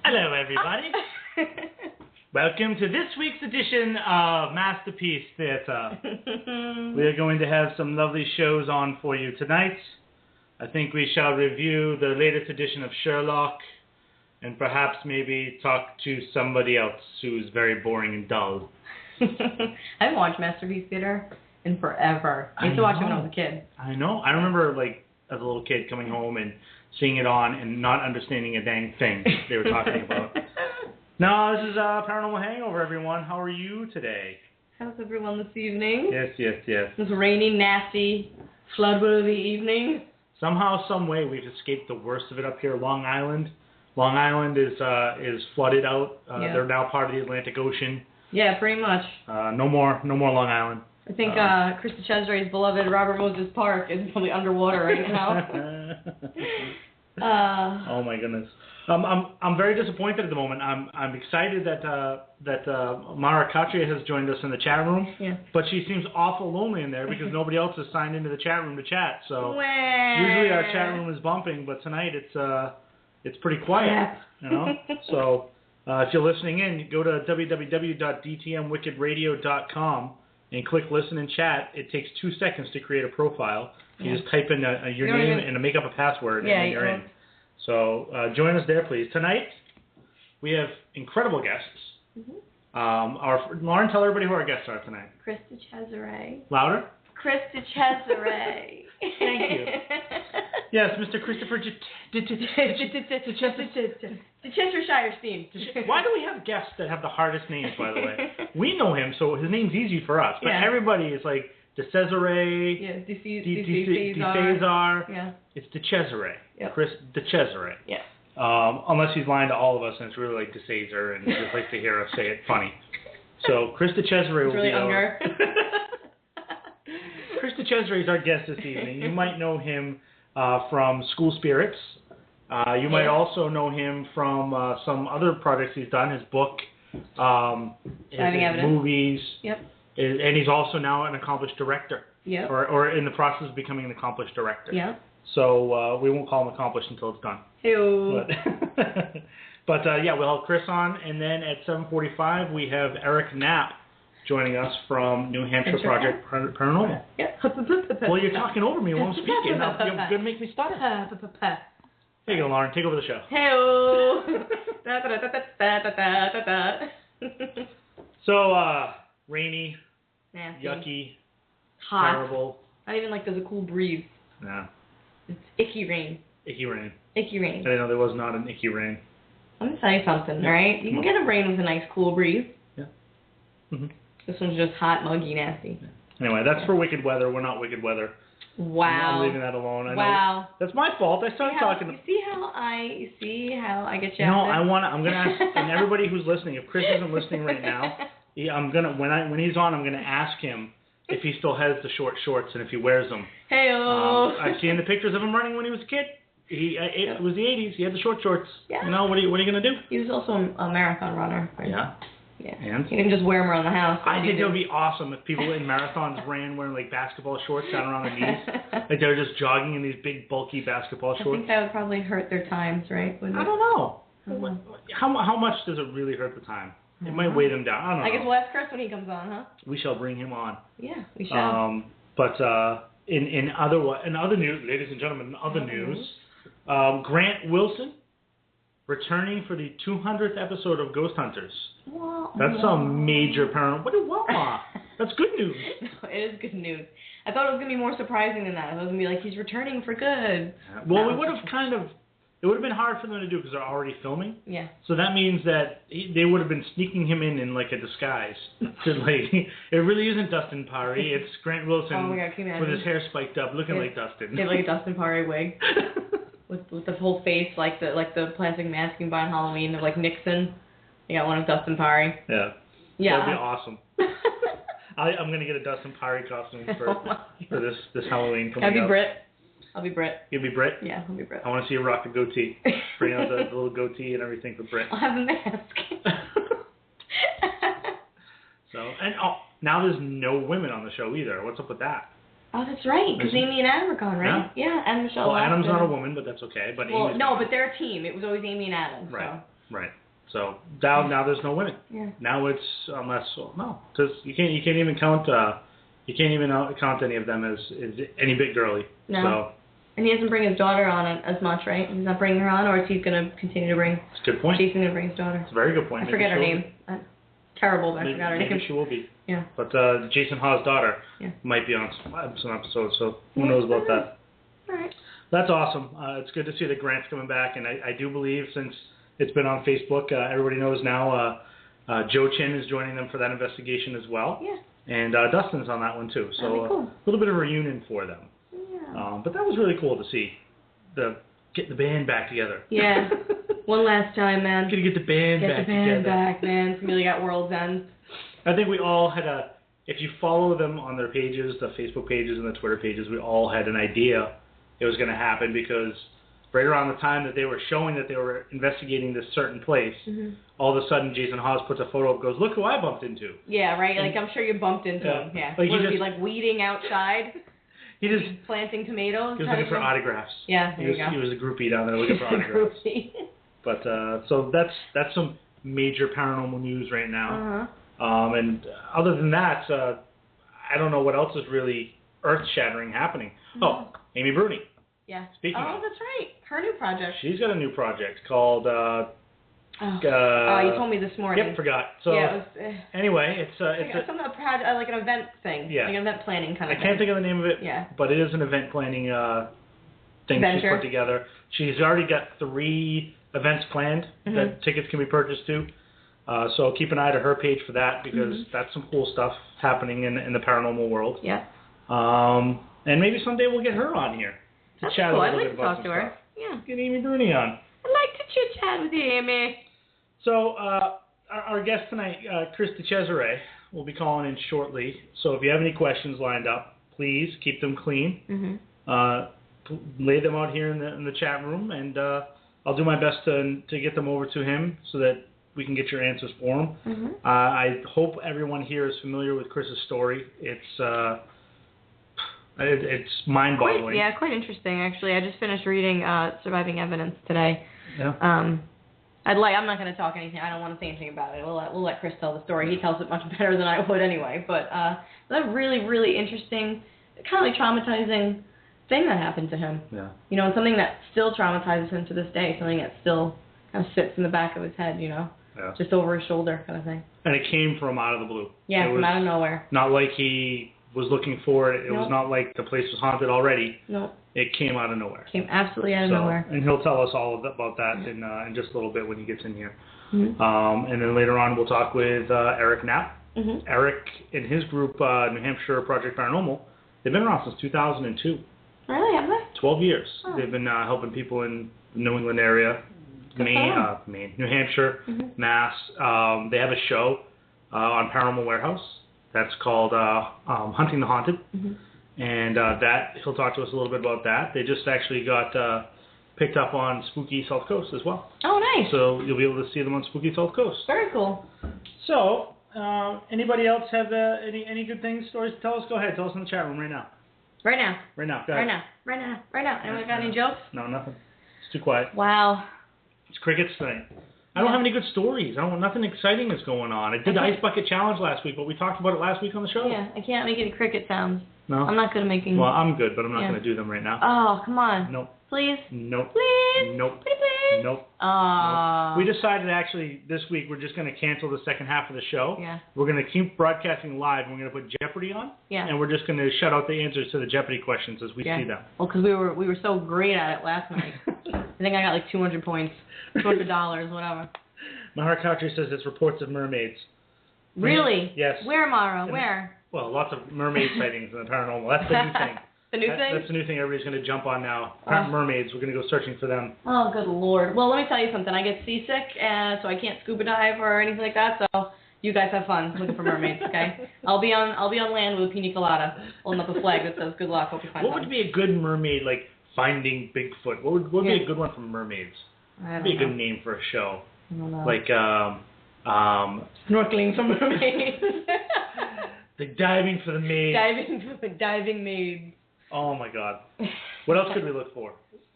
Hello, everybody. Welcome to this week's edition of Masterpiece Theatre. We are going to have some lovely shows on for you tonight. I think we shall review the latest edition of Sherlock and perhaps maybe talk to somebody else who's very boring and dull. I haven't watched Masterpiece Theater in forever. I used to watch it when I was a kid. I know. I remember, like, as a little kid coming home and seeing it on and not understanding a dang thing they were talking about. No, this is Paranormal Hangover, everyone. How are you today? How's everyone this evening? Yes. This rainy, nasty, flood-worthy evening. Somehow, some way, we've escaped the worst of it up here. Long Island is flooded out. They're now part of the Atlantic Ocean. Yeah, pretty much. No more Long Island. I think Krista Chesere's beloved Robert Moses Park is probably underwater right now. Oh my goodness. I'm very disappointed at the moment. I'm excited that Mara Katria has joined us in the chat room. Yeah. But she seems awful lonely in there because nobody else has signed into the chat room to chat. So usually our chat room is bumping, but tonight it's pretty quiet. You know. So if you're listening in, go to www.dtmwickedradio.com and click listen and chat. It takes 2 seconds to create a profile. You just type in your name and make up a password, and then you're in. So join us there, please. Tonight, we have incredible guests. Mm-hmm. Lauren, tell everybody who our guests are tonight. Krista Cesare. Louder? Krista Cesare. Thank you. Yes, Mr. Christopher The Cheshire Steam. Why do we have guests that have the hardest names, by the way? We know him, so his name's easy for us. But everybody is like De Cesare, De Cesar. Yeah. It's De Cesare. Yep. Chris De Cesare. Yeah. Unless he's lying to all of us, and it's really like De Cesar, and he just likes to hear us say it funny. So Chris De Cesare will be our... Chris De Cesare is our guest this evening. You might know him from School Spirits. You might also know him from some other projects he's done, his book, his movies. Yep. And he's also now an accomplished director. Yep. Or in the process of becoming an accomplished director. Yeah. So we won't call him accomplished until it's done. Ew. But we'll have Chris on, and then at 7:45 we have Eric Knapp joining us from New Hampshire Project Paranormal. Yeah. Well, you're talking over me while I'm speaking. You're going to make me stop. There you go, Lauren. Take over the show. Hey-o. So, rainy, nasty, yucky, hot, terrible. Not even like there's a cool breeze. No. It's icky rain. Icky rain. Icky rain. I didn't know there was not an icky rain. I'm going to tell you something, all right? You can get a rain with a nice cool breeze. Yeah. Mm-hmm. This one's just hot, muggy, nasty. Anyway, that's for wicked weather. We're not wicked weather. Wow. I'm leaving that alone. I know. That's my fault. I started talking. You see how I get you? No, I'm gonna ask, and everybody who's listening, if Chris isn't listening right now, when he's on, I'm gonna ask him if he still has the short shorts and if he wears them. Hey-o. I've seen the pictures of him running when he was a kid. It was the 80s. He had the short shorts. Yeah. You know, what are you gonna do? He was also a marathon runner. Right? Yeah. Yeah. And you didn't just wear them around the house. I think it would be awesome if people in marathons ran wearing like basketball shorts down around their knees. Like they were just jogging in these big bulky basketball shorts. I think that would probably hurt their times, right? I don't know. How much does it really hurt the time? It might weigh them down. I don't know. I guess we'll ask Chris when he comes on, huh? We shall bring him on. Yeah, we shall. But in other news, ladies and gentlemen, in other news, Grant Wilson returning for the 200th episode of Ghost Hunters. That's some major paranormal. That's good news. No, it is good news. I thought it was going to be more surprising than that. I was going to be like, he's returning for good. Well, it would have been hard for them to do because they're already filming. Yeah. So that means that they would have been sneaking him in like a disguise. It really isn't Dustin Pari. It's Grant Wilson with his hair spiked up, looking like Dustin. They have like a Dustin Pari wig. With the whole face, like the plastic mask you can buy on Halloween of like Nixon. You got one of Dustin Pari. Yeah. Yeah. That'd be awesome. I'm gonna get a Dustin Pari costume for this Halloween coming up. I'll be Brit. You'll be Brit? Yeah, I'll be Brit. I want to see you rock a goatee. Bring out the little goatee and everything for Brit. I'll have a mask. Now there's no women on the show either. What's up with that? Oh, that's right, because Amy and Adam are gone, right? Yeah, and Michelle. Well, Adam's not a woman, but that's okay. But no, but they're a team. It was always Amy and Adam. Right. Right. So now there's no women. Yeah. Now it's because you can't even count count any of them as any bit girly. No. So. And he doesn't bring his daughter on as much, right? He's not bringing her on, or is he going to continue to bring? That's a good point. Jason going to bring his daughter. It's a very good point. I forget her name. Terrible, but I forgot her name. Maybe she will be. Yeah. But Jason Hawes' daughter might be on some episodes, so who knows about that. All right. That's awesome. It's good to see that Grant's coming back, and I do believe since it's been on Facebook, everybody knows now Joe Chin is joining them for that investigation as well. Yeah. And Dustin's on that one too. So cool. A little bit of a reunion for them. Yeah. But that was really cool to see. Get the band back together. Yeah. One last time, man. Get the band back together. Get the band back, man. Really got World's End. I think we all had if you follow them on their pages, the Facebook pages and the Twitter pages, we all had an idea it was going to happen because right around the time that they were showing that they were investigating this certain place, all of a sudden Jason Hawes puts a photo up and goes, look who I bumped into. Yeah, right? Like, I'm sure you bumped into him. Yeah. Like Was he, like, weeding outside? He just planting tomatoes? He was looking for autographs. Yeah, there you go. He was a groupie down there looking for autographs. Groupie. But, so that's some major paranormal news right now. And other than that, I don't know what else is really earth-shattering happening. Oh, Amy Bruni. Yeah. Speaking of. That's right. Her new project. She's got a new project called... you told me this morning. Yep, forgot. So anyway, it's something like an event thing. Yeah. Like an event planning kind of thing. I thing. can't think of the name of it. Yeah. But it is an event planning thing she's put together. She's already got 3 events planned that tickets can be purchased to. So keep an eye to her page for that because that's some cool stuff happening in the paranormal world. Yeah. And maybe someday we'll get her on here to chat a little bit about some stuff. I'd like to talk to her. Yeah. Get Amy Bruni on. I'd like to chit chat with you, Amy. So our guest tonight, Chris DeCesare, will be calling in shortly. So if you have any questions lined up, please keep them clean. Lay them out here in the chat room, and I'll do my best to get them over to him so that we can get your answers for him. I hope everyone here is familiar with Chris's story. It's mind-boggling. Quite interesting, actually. I just finished reading Surviving Evidence today. Yeah. I'm not going to talk anything. I don't want to say anything about it. We'll let Chris tell the story. He tells it much better than I would anyway. But that really, really interesting, kind of like traumatizing thing that happened to him. Yeah. You know, and something that still traumatizes him to this day. Something that still kind of sits in the back of his head. You know. Yeah. Just over his shoulder, kind of thing. And it came from out of the blue. Yeah, from out of nowhere. Not like he was looking for it. It was not like the place was haunted already. No. It came out of nowhere. Came absolutely out of nowhere. And he'll tell us all about that in just a little bit when he gets in here. And then later on we'll talk with Eric Knapp. Eric and his group, New Hampshire Project Paranormal, they've been around since 2002. Really, have they? 12 years. Oh. They've been helping people in the New England area, Maine, New Hampshire, Mass. They have a show on Paranormal Warehouse. That's called Hunting the Haunted. And that he'll talk to us a little bit about that. They just actually got picked up on Spooky South Coast as well. Oh, nice. So you'll be able to see them on Spooky South Coast. Very cool. So, anybody else have any good things, stories to tell us? Go ahead. Tell us in the chat room right now. Right now. Right now. Go ahead. Right now. Anyone got any jokes? No, nothing. It's too quiet. Wow. It's crickets tonight. I don't have any good stories. Nothing exciting is going on. I did the Ice Bucket Challenge last week, but we talked about it last week on the show. Yeah, I can't make any cricket sounds. No? I'm not good at making... Well, I'm good, but I'm not going to do them right now. Oh, come on. Nope. Please? Nope. Please? Nope. Please? Nope. Nope. We decided actually this week we're just going to cancel the second half of the show. Yeah. We're going to keep broadcasting live. We're going to put Jeopardy on. Yeah. And we're just going to shut out the answers to the Jeopardy questions as we see them. Well, because we were so great at it last night. I think I got like 200 points. $200, whatever. Mahar Khatri says it's reports of mermaids. Really? Yes. Where, Mara? Where? Well, lots of mermaid sightings in the paranormal. That's the new thing. The new thing? That's the new thing everybody's going to jump on now. Mermaids. We're going to go searching for them. Oh, good Lord. Well, let me tell you something. I get seasick, so I can't scuba dive or anything like that, so you guys have fun looking for mermaids, okay? I'll be on land with a pina colada, holding up a flag that says good luck, hope you find What would be a good mermaid, like Finding Bigfoot? What would be a good one from mermaids? I don't be know. a good name for a show. I don't know. Like, snorkeling for mermaids. Like diving for the maids. Diving maids. Oh my God. What else could we look for?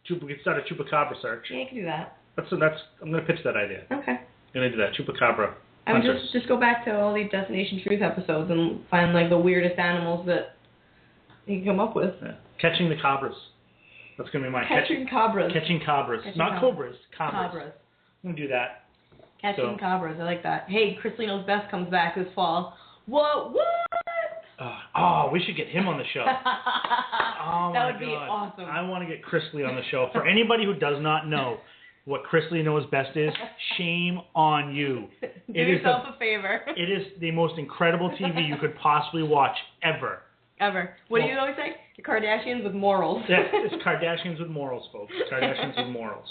We could start a chupacabra search. Yeah, you can do that. I'm going to pitch that idea. Okay. I'm going to do that. Chupacabra. I mean, just go back to all these Destination Truth episodes and find like the weirdest animals that you can come up with. Yeah. Catching the cabras. That's going to be my Catching cabras. Catching cabras. Not cobras. Cabras. Cabras. I'm going to do that. Catching cabras. I like that. Hey, Chris Leno's Best comes back this fall. What? We should get him on the show. That would be awesome. I want to get Chris Lee on the show. For anybody who does not know what Chris Lee knows best is, shame on you. Do yourself a favor. It is the most incredible TV you could possibly watch ever. Ever. What do you always say? The Kardashians with morals. Yeah, it's Kardashians with morals, folks. Kardashians with morals.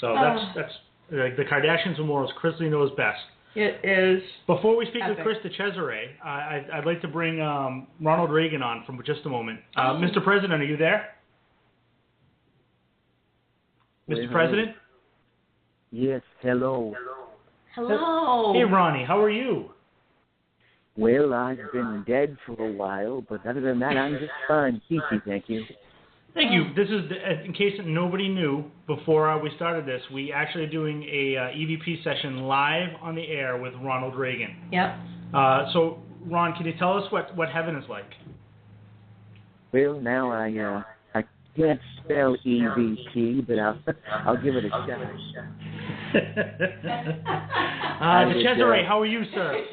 So that's the Kardashians with morals. Chris Lee knows best. It is. Before we speak epic. with Chris DeCesare, I'd like to bring Ronald Reagan on for just a moment. Mr. President, are you there? Mr. President? Yes, hello. Hello. Hey, Ronnie, how are you? Well, I've been dead for a while, but other than that, I'm just fine. Thank you. Thank you. This is, in case nobody knew, before we started this, we actually are doing a EVP session live on the air with Ronald Reagan. Yep. So, Ron, can you tell us what heaven is like? Well, now I can't spell EVP, but I'll give it a shot. DeCesare, how are you, sir?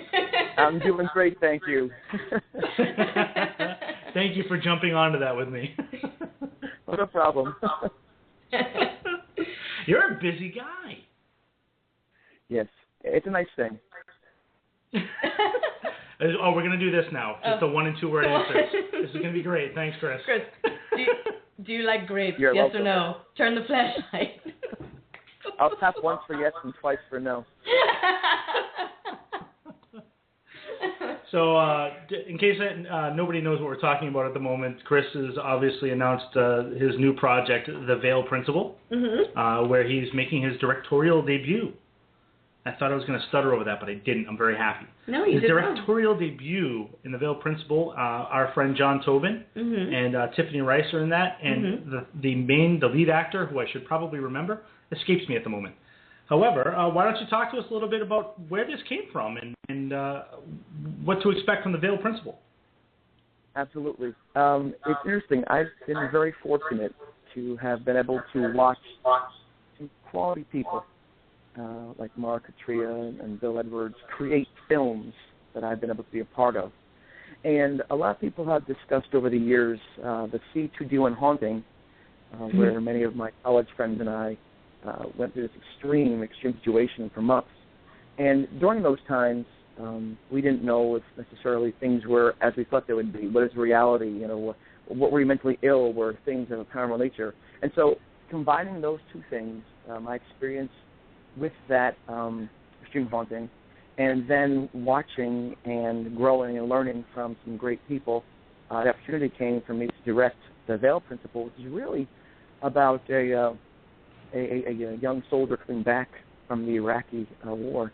I'm doing great, thank you. Thank you for jumping onto that with me. No problem. You're a busy guy. Yes, it's a nice thing. We're going to do this now. Just the 1 and 2 word answers. This is going to be great. Thanks, Chris. Chris, do you like grapes? You're yes welcome. or no? Turn the flashlight. I'll tap once for yes and twice for no. So, in case nobody knows what we're talking about at the moment, Chris has obviously announced his new project, The Veil Principle, where he's making his directorial debut. I thought I was going to stutter over that, but I didn't. I'm very happy. No, you his did directorial debut in The Veil Principle, our friend John Tobin and Tiffany Rice are in that, and the lead actor, who I should probably remember, escapes me at the moment. However, why don't you talk to us a little bit about where this came from and what to expect from The Veil Principle? Absolutely. It's interesting. I've been very fortunate to have been able to watch some quality people like Marc and Bill Edwards create films that I've been able to be a part of. And a lot of people have discussed over the years the C2D1 haunting, where many of my college friends and I went through this extreme situation for months. And during those times, we didn't know if necessarily things were as we thought they would be. What is reality? You know, what were you mentally ill? Were things of a paranormal nature? And so combining those two things, my experience with that extreme haunting, and then watching and growing and learning from some great people, the opportunity came for me to direct The Veil Principle, which is really about a young soldier coming back from the Iraqi war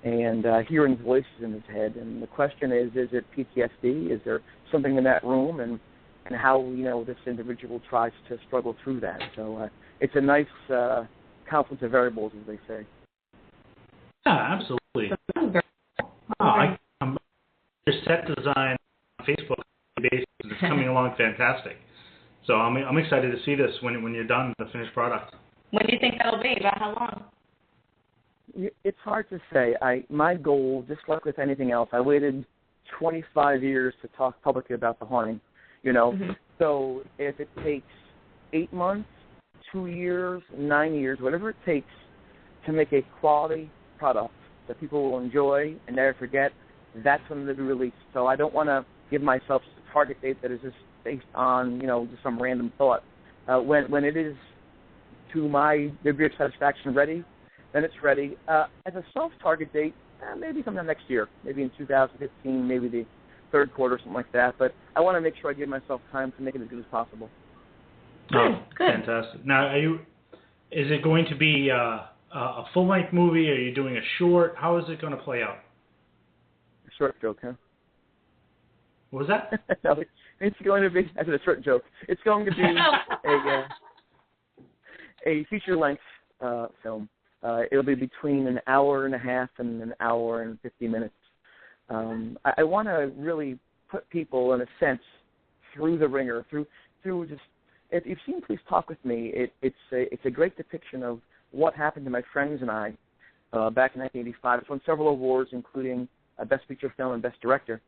and hearing voices in his head. And the question is it PTSD? Is there something in that room? And how, this individual tries to struggle through that. So it's a nice confluence of variables, as they say. Yeah, absolutely. I'm your set design on Facebook basis is coming along fantastic. So I'm excited to see this when you're done, the finished product. When do you think that'll be? About how long? It's hard to say. My goal, just like with anything else, I waited 25 years to talk publicly about the haunting, So if it takes 8 months, 2 years, 9 years, whatever it takes to make a quality product that people will enjoy and never forget, that's when it'll be released. So I don't want to give myself a target date that is just based on, just some random thought. When it is to my degree of satisfaction ready, then it's ready. As a soft-target date, maybe sometime next year, maybe in 2015, maybe the third quarter, something like that. But I want to make sure I give myself time to make it as good as possible. Good. Fantastic. Now, is it going to be a full-length movie? Are you doing a short? How is it going to play out? A short joke, huh? What was that? No, it's going to be, I said a short joke. It's going to be a feature-length film. It'll be between an hour and a half and an hour and 50 minutes. I want to really put people, in a sense, through the ringer, through just. If you've seen Please Talk With Me, it's a great depiction of what happened to my friends and I back in 1985. It's won several awards, including Best Feature Film and Best Director.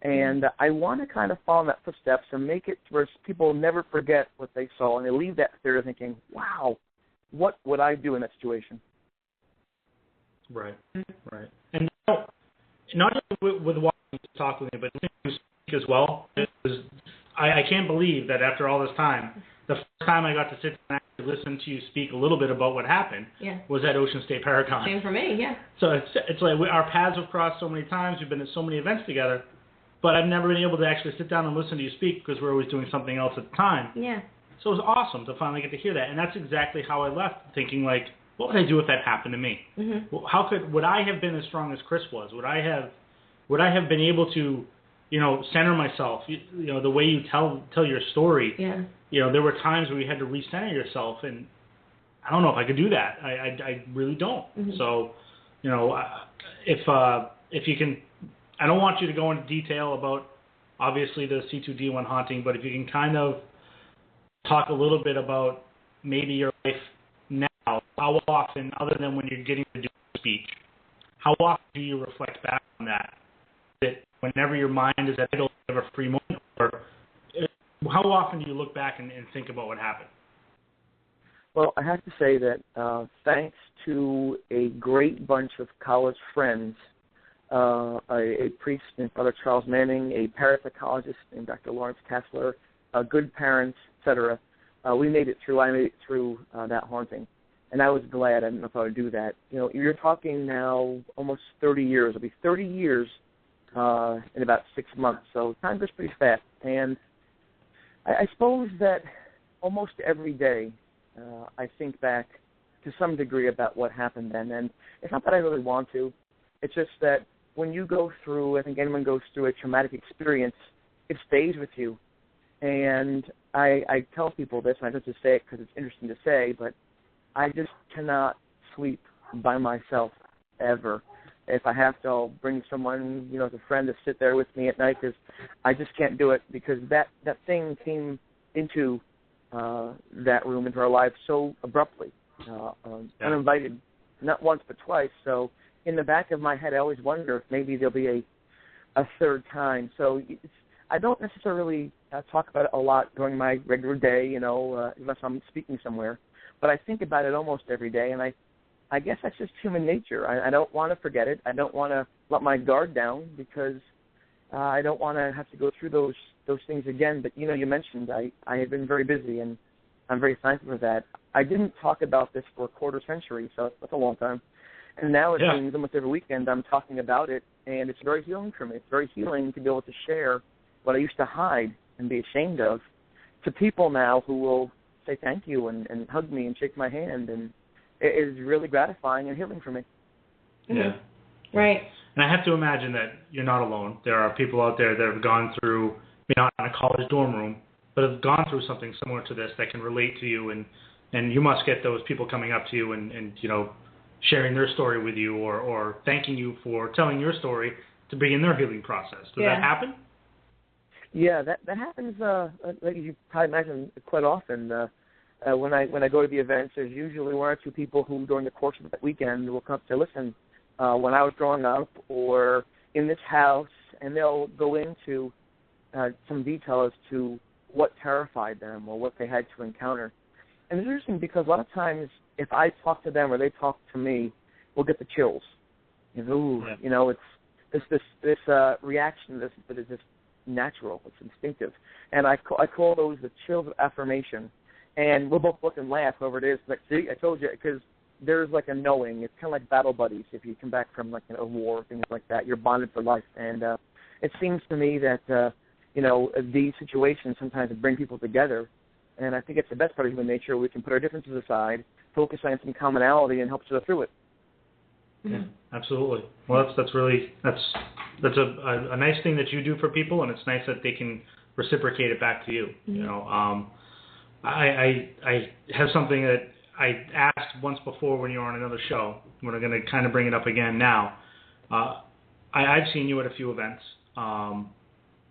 And I want to kind of follow in that footsteps and make it where people never forget what they saw, and they leave that theater thinking, wow, what would I do in that situation? Right. And not just with watching you talk with me, but listening to you speak as well. I can't believe that after all this time, the first time I got to sit and actually listen to you speak a little bit about what happened was at Ocean State Paracon. Same for me, yeah. So it's like our paths have crossed so many times. We've been at so many events together, but I've never been able to actually sit down and listen to you speak because we're always doing something else at the time. Yeah. So it was awesome to finally get to hear that, and that's exactly how I left, thinking like, what would I do if that happened to me? Mm-hmm. Well, would I have been as strong as Chris was? Would I have been able to, center myself? The way you tell your story. Yeah. There were times where you had to recenter yourself, and I don't know if I could do that. I really don't. Mm-hmm. So, if you can, I don't want you to go into detail about obviously the C2D1 haunting, but if you can kind of talk a little bit about maybe your life now, how often, other than when you're getting to do a speech, how often do you reflect back on that? That whenever your mind is idle, you have a free moment, or how often do you look back and think about what happened? Well, I have to say that thanks to a great bunch of college friends, a priest named Father Charles Manning, a parapsychologist named Dr. Lawrence Kassler, good parents, etc., we made it through. I made it through that haunting, and I was glad. I didn't know if I would do that. You're talking now almost 30 years. It'll be 30 years in about 6 months, so time goes pretty fast. And I suppose that almost every day I think back to some degree about what happened then. And it's not that I really want to. It's just that when you go through, I think anyone goes through a traumatic experience, it stays with you. And I tell people this, and I don't just say it because it's interesting to say, but I just cannot sleep by myself ever. If I have to, I'll bring someone, as a friend to sit there with me at night, because I just can't do it, because that thing came into that room, into our lives so abruptly, uninvited, not once but twice. So in the back of my head, I always wonder if maybe there'll be a third time. So I don't necessarily talk about it a lot during my regular day, unless I'm speaking somewhere. But I think about it almost every day, and I guess that's just human nature. I don't want to forget it. I don't want to let my guard down, because I don't want to have to go through those things again. But, you mentioned I had been very busy, and I'm very thankful for that. I didn't talk about this for a quarter century, so that's a long time. And now it seems almost every weekend I'm talking about it, and it's very healing for me. It's very healing to be able to share what I used to hide and be ashamed of to people now who will say thank you and hug me and shake my hand, and it is really gratifying and healing for me. Yeah. Right. And I have to imagine that you're not alone. There are people out there that have gone through, not in a college dorm room, but have gone through something similar to this that can relate to you, and you must get those people coming up to you and sharing their story with you or thanking you for telling your story to begin their healing process. Does that happen? Yeah, that happens, like you probably imagine, quite often. When I go to the events, there's usually one or two people who, during the course of that weekend, will come up to listen. When I was growing up, or in this house, and they'll go into some detail as to what terrified them or what they had to encounter. And it's interesting because a lot of times, if I talk to them or they talk to me, we'll get the chills. It's this reaction that is just natural. It's instinctive, and I call those the chills of affirmation. And we'll both look and laugh, whoever it is. Like, see, I told you, because there's like a knowing. It's kind of like battle buddies. If you come back from like a war, things like that, you're bonded for life. And it seems to me that these situations sometimes bring people together. And I think it's the best part of human nature. We can put our differences aside, focus on some commonality, and help each other through it. Yeah, absolutely. Well, that's a nice thing that you do for people, and it's nice that they can reciprocate it back to you. Mm-hmm. I have something that I asked once before when you were on another show. We're going to kind of bring it up again now. I've seen you at a few events.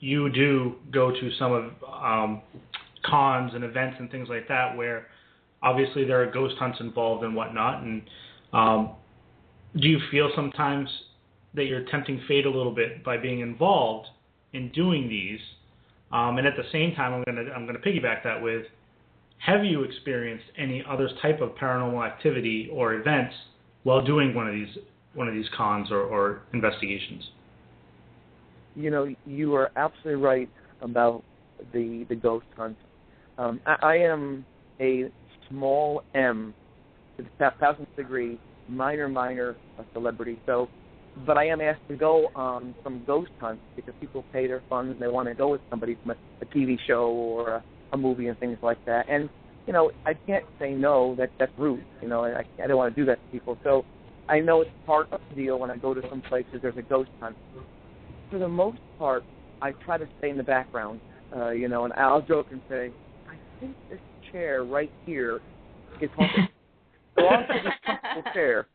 You do go to some of cons and events and things like that where obviously there are ghost hunts involved and whatnot. And do you feel sometimes that you're tempting fate a little bit by being involved in doing these? And at the same time, I'm gonna piggyback that with, have you experienced any other type of paranormal activity or events while doing one of these cons or investigations? You know, you are absolutely right about the ghost hunt. I am a small M to the 1,000th degree, minor celebrity. So, but I am asked to go on some ghost hunts because people pay their funds and they want to go with somebody from a TV show or a movie and things like that. And, you know, I can't say no. That's rude. You know, I don't want to do that to people. So I know it's part of the deal when I go to some places there's a ghost hunt. For the most part, I try to stay in the background, you know, and I'll joke and say, I think this chair right here is haunted. So I'll take this comfortable chair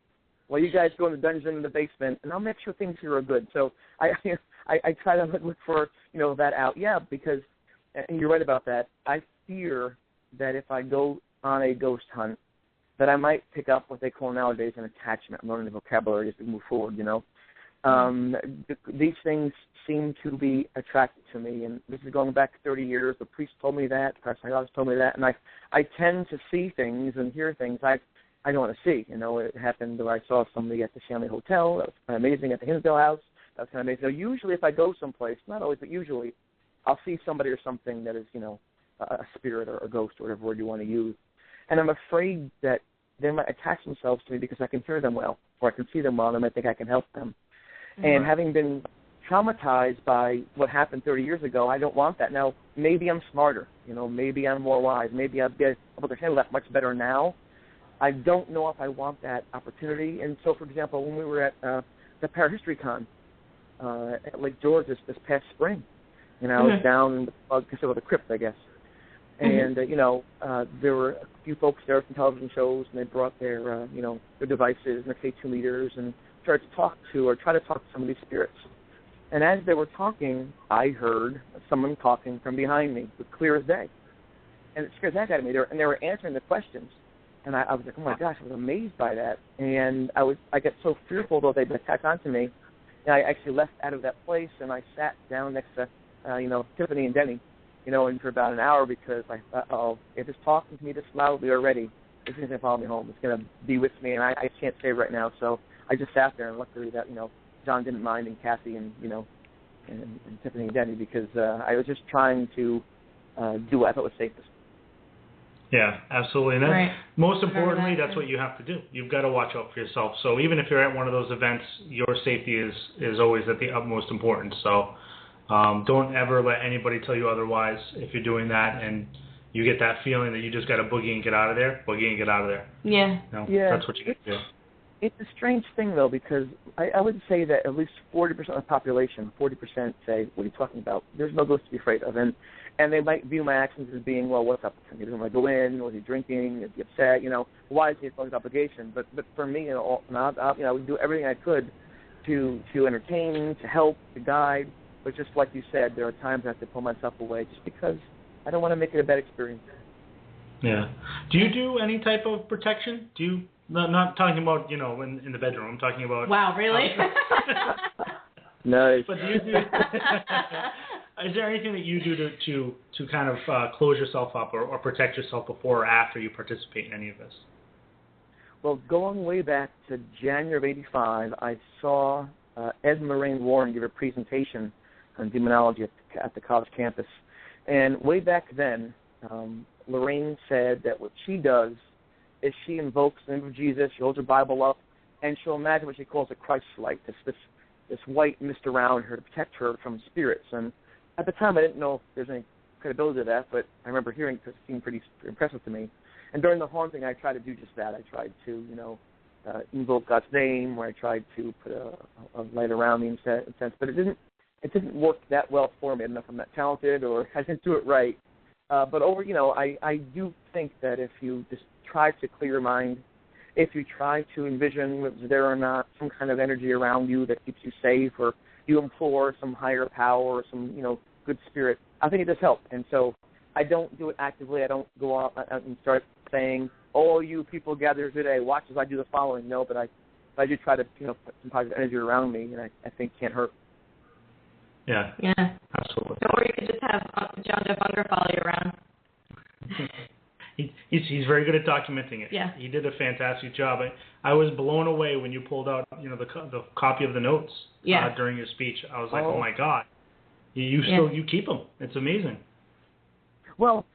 while you guys go in the dungeon in the basement, and I'll make sure things here are good. So I try to look for, you know, that out. Yeah, because, and you're right about that, I fear that if I go on a ghost hunt, that I might pick up what they call nowadays an attachment. I'm learning the vocabulary as we move forward, you know. These things seem to be attracted to me, and this is going back 30 years. The priest told me that, the psychologist told me that, and I tend to see things and hear things I don't want to see. You know, it happened where I saw somebody at the Shanley Hotel. That was kind of amazing. At the Hinsdale House, that was kind of amazing. So usually if I go someplace, not always, but usually, I'll see somebody or something that is, you know, a spirit or a ghost or whatever word you want to use. And I'm afraid that they might attach themselves to me because I can hear them well, or I can see them well, and I might think I can help them. And having been traumatized by what happened 30 years ago, I don't want that. Now, maybe I'm smarter. You know, maybe I'm more wise. Maybe I'll be able to handle that much better now. I don't know if I want that opportunity. And so, for example, when we were at the Parahistory Con at Lake George this past spring, you know, I was down considered the crypt, I guess. And, you know, there were a few folks there from television shows, and they brought their, you know, their devices and their K2 meters and try to talk to some of these spirits. And as they were talking, I heard someone talking from behind me, clear as day. And it scared that out of me. And they were answering the questions. And I was like, oh my gosh, I was amazed by that. And I got so fearful, though, they'd attack onto me. And I actually left out of that place, and I sat down next to, you know, Tiffany and Denny, you know, and for about an hour because I thought, if it's talking to me this loudly already, it's going to follow me home. It's going to be with me, and I can't say right now. So I just sat there, and luckily that, you know, John didn't mind, and Kathy, and, you know, and Tiffany and Denny, because I was just trying to do what I thought was safest. Yeah, absolutely. And right. Most importantly, that's what you have to do. You've got to watch out for yourself. So even if you're at one of those events, your safety is always at the utmost importance. So don't ever let anybody tell you otherwise. If you're doing that and you get that feeling that you just got to boogie and get out of there, boogie and get out of there. Yeah. You know, yeah. That's what you got to do. It's a strange thing, though, because I would say that at least 40% of the population, 40% say, what are you talking about? There's no ghost to be afraid of. And they might view my actions as being, well, what's up with him? He doesn't want to go in. Was he drinking? Is he upset? You know, why is he feeling his obligation? But for me, you know, I would do everything I could to entertain, to help, to guide. But just like you said, there are times I have to pull myself away just because I don't want to make it a bad experience. Yeah. Do you do any type of protection? Do you? Not talking about, you know, in the bedroom. I'm talking about... Wow, really? Nice. But do you do... Is there anything that you do to kind of close yourself up or protect yourself before or after you participate in any of this? Well, going way back to January of '85, I saw Ed and Lorraine Warren give a presentation on demonology at the college campus. And way back then, Lorraine said that what she does is she invokes the name of Jesus, she holds her Bible up, and she'll imagine what she calls a Christ light, this white mist around her to protect her from spirits. And at the time, I didn't know if there's any credibility to that, but I remember hearing it because it seemed pretty impressive to me. And during the haunting, I tried to do just that. I tried to, you know, invoke God's name, or I tried to put a light around me in a sense, but it didn't work that well for me. I don't know if I'm not talented or I didn't do it right. But over, you know, I do think that if you just try to clear your mind, if you try to envision whether there or not some kind of energy around you that keeps you safe, or you implore some higher power or some, good spirit, I think it does help. And so I don't do it actively. I don't go out and start saying, "Oh, you people gather today, watch as I do the following." No, but I do try to, put some positive energy around me, and I think can't hurt. Yeah. Yeah. Absolutely. Or you could just have John Jeff Unger follow you around. He's very good at documenting it. Yeah. He did a fantastic job. I was blown away when you pulled out, the copy of the notes during your speech. I was like, oh my God. You keep them. It's amazing. Well,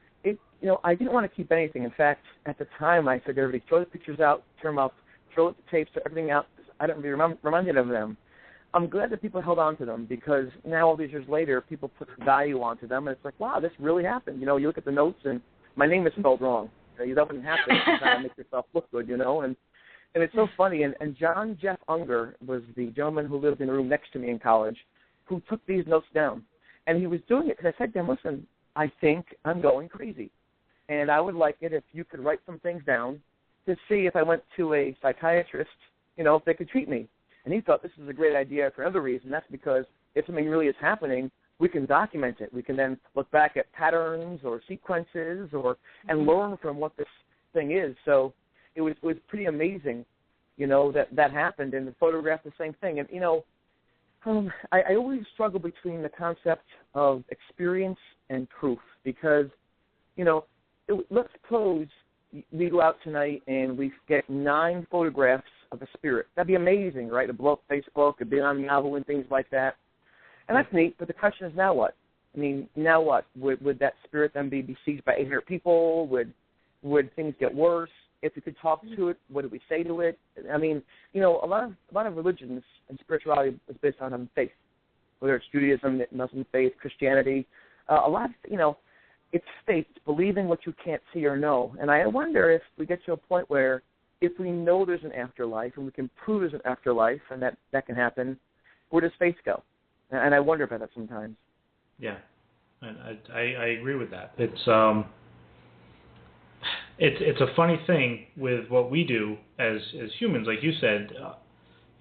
I didn't want to keep anything. In fact, at the time, I said to everybody, throw the pictures out, turn them off, throw the tapes, everything out. I don't be reminded of them. I'm glad that people held on to them, because now, all these years later, people put value onto them, and it's like, wow, this really happened. You look at the notes, and my name is spelled wrong. That wouldn't happen to try to make yourself look good, and it's so funny. And John Jeff Unger was the gentleman who lived in the room next to me in college, who took these notes down. And he was doing it because I said to him, listen, I think I'm going crazy. And I would like it if you could write some things down to see if I went to a psychiatrist, if they could treat me. And he thought this is a great idea for another reason. That's because if something really is happening, we can document it. We can then look back at patterns or sequences and learn from what this thing is. So it was pretty amazing, that happened. And the photograph, the same thing. And, I always struggle between the concept of experience and proof, because, let's suppose we go out tonight and we get 9 photographs of a spirit. That'd be amazing, right? It'd blow up Facebook, it'd be on Yahoo and things like that. And that's neat, but the question is, now what? I mean, now what? Would that spirit then be besieged by 800 people? Would things get worse? If we could talk to it, what do we say to it? I mean, a lot of religions and spirituality is based on faith, whether it's Judaism, Muslim faith, Christianity. A lot of, it's faith, it's believing what you can't see or know. And I wonder if we get to a point where, if we know there's an afterlife and we can prove there's an afterlife and that can happen, where does faith go? And I wonder about that sometimes. Yeah, and I agree with that. It's a funny thing with what we do as humans. Like you said,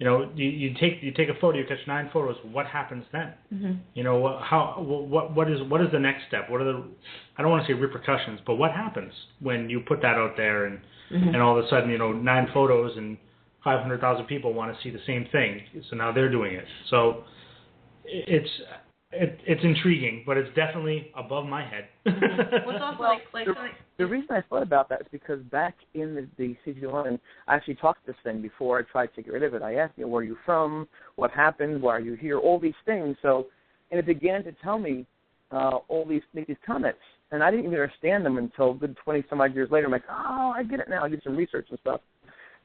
you take a photo, you catch 9 photos. What happens then? Mm-hmm. What is the next step? What are the, I don't want to say repercussions, but what happens when you put that out there and all of a sudden 9 photos and 500,000 people want to see the same thing, so now they're doing it. So it's intriguing, but it's definitely above my head. What's also the reason I thought about that is because back in the CG1, I actually talked this thing before I tried to get rid of it. I asked, where are you from? What happened? Why are you here? All these things. So, and it began to tell me make these comments, and I didn't even understand them until a good 20-some-odd years later. I'm like, oh, I get it now. I did some research and stuff.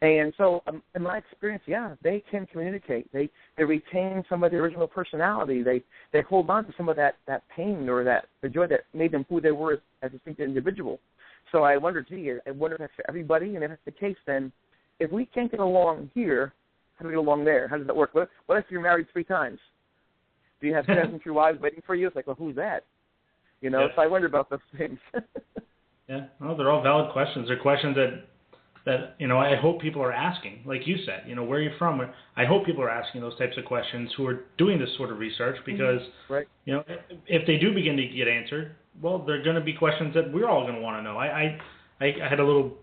And so, in my experience, they can communicate. They retain some of their original personality. They hold on to some of that pain or the joy that made them who they were as a distinct individual. So I wonder, I wonder if that's for everybody. And if that's the case, then if we can't get along here, how do we get along there? How does that work? What if you're married 3 times? Do you have 3 wives waiting for you? It's like, well, who's that? So I wonder about those things. Yeah, well, they're all valid questions. They're questions that I hope people are asking. Like you said, where are you from? I hope people are asking those types of questions who are doing this sort of research, because, if they do begin to get answered, well, they're going to be questions that we're all going to want to know. I had a little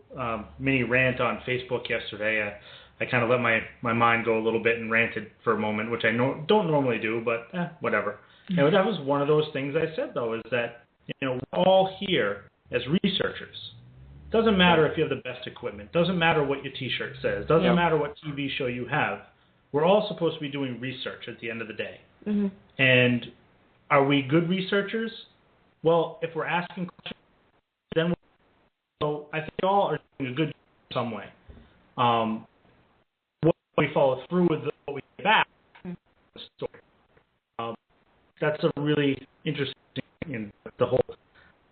mini rant on Facebook yesterday. I kind of let my mind go a little bit and ranted for a moment, which I don't normally do, but whatever. And that was one of those things I said, though, is that, we're all here as researchers. Doesn't matter if you have the best equipment. Doesn't matter what your T-shirt says. Doesn't matter what TV show you have. We're all supposed to be doing research at the end of the day. Mm-hmm. And are we good researchers? Well, if we're asking questions, then I think we all are doing a good job in some way. What we follow through with what we get back, the story. That's a really interesting in the whole.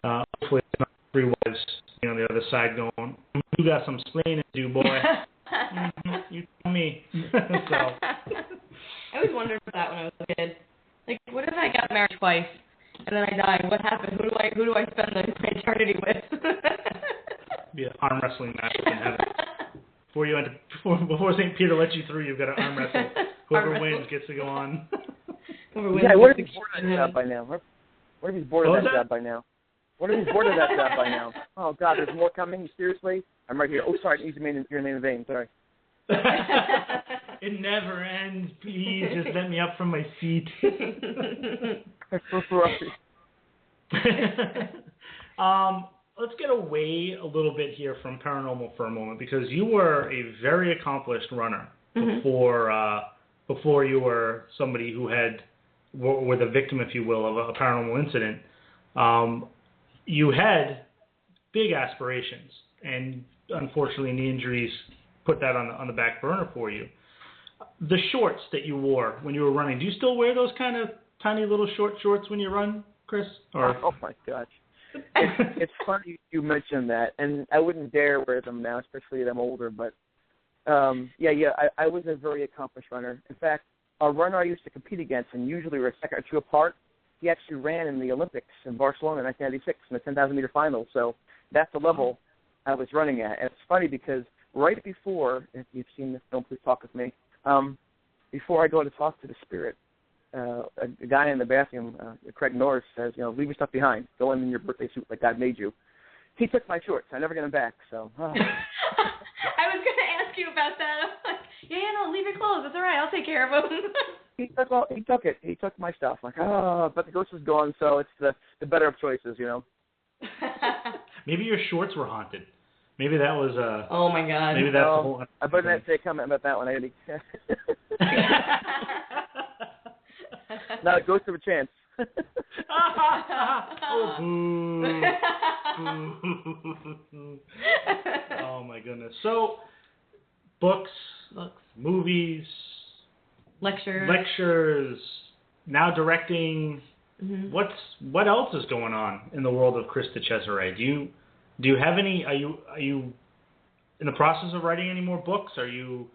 Hopefully, it's not 3 wives on the other side going, "You got some splaining to do, boy." You tell me. So. I always wondered about that when I was a kid. Like, what if I got married twice and then I died? What happened? Who do I spend my eternity with? be an arm wrestling match in heaven. Before St. Peter lets you through, you've got to arm wrestle. Whoever wins gets to go on. Yeah, what if he's bored of that job by now? What if he's bored of that job by now? What if he's bored of that job by now? Oh, God, there's more coming? Seriously? I'm right here. Oh, sorry, I didn't use your name in vain. Sorry. It never ends. Please, just let me up from my seat. Let's get away a little bit here from paranormal for a moment, because you were a very accomplished runner before you were somebody who were the victim, if you will, of a paranormal incident. You had big aspirations, and unfortunately, the injuries put that on the back burner for you. The shorts that you wore when you were running, do you still wear those kind of tiny little short shorts when you run, Chris? Oh my gosh. It's funny you mentioned that, and I wouldn't dare wear them now, especially that I'm older. But I was a very accomplished runner. In fact, a runner I used to compete against, and usually we're a second or two apart, he actually ran in the Olympics in Barcelona in 1996 in the 10,000-meter final. So that's the level I was running at. And it's funny because right before, if you've seen this film, please talk with me, before I go to talk to the spirit, a guy in the bathroom, Craig Norris, says, leave your stuff behind. Go in your birthday suit like God made you. He took my shorts. I never got them back. So. I was going to ask you about that. I'm like, no, leave your clothes. It's all right. I'll take care of them. He took it. He took my stuff. Like, but the ghost was gone, so it's the better of choices, Maybe your shorts were haunted. Maybe that was oh my God. Maybe that's the whole. I better not say a comment about that one. Not a ghost of a chance. Oh, boo. Oh my goodness. So, books, movies, lectures, now directing. Mm-hmm. What else is going on in the world of Chris DeCesare? Do you have any? Are you in the process of writing any more books? Or are you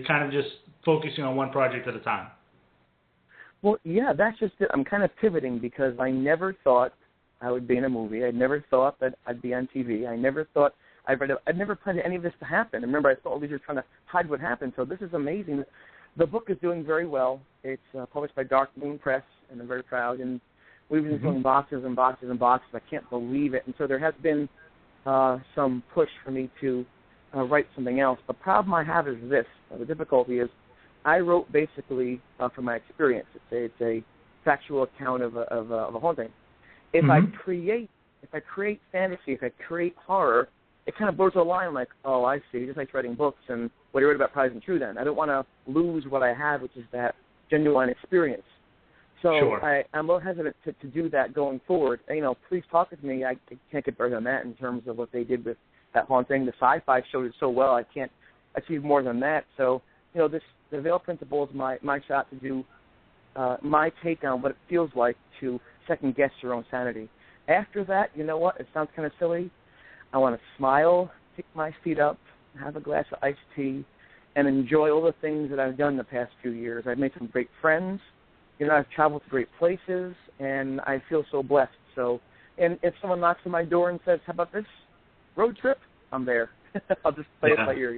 kind of just focusing on one project at a time? Well, yeah, that's just it. I'm kind of pivoting because I never thought I would be in a movie. I never thought that I'd be on TV. I never thought I'd never planned any of this to happen. Remember, I thought all these were trying to hide what happened. So this is amazing. The book is doing very well. It's published by Dark Moon Press, and I'm very proud. And we've been doing boxes and boxes and boxes. I can't believe it. And so there has been some push for me to write something else. The problem I have is this. The difficulty is I wrote basically from my experience. It's a factual account of a haunting. If I create fantasy, if I create horror, it kind of blurs the line like, oh, I see, just like writing books, and what you wrote about probably isn't true then. I don't want to lose what I have, which is that genuine experience. So sure. I'm a little hesitant to do that going forward. Please talk with me. I can't get better than that in terms of what they did with that haunting. The sci-fi showed it so well. I can't achieve more than that. So, the Veil Principle is my shot to do my take on what it feels like to second-guess your own sanity. After that, you know what? It sounds kind of silly. I want to smile, pick my feet up, have a glass of iced tea, and enjoy all the things that I've done the past few years. I've made some great friends. I've traveled to great places, and I feel so blessed. So, and if someone knocks on my door and says, how about this road trip? I'm there. I'll just play it by ear,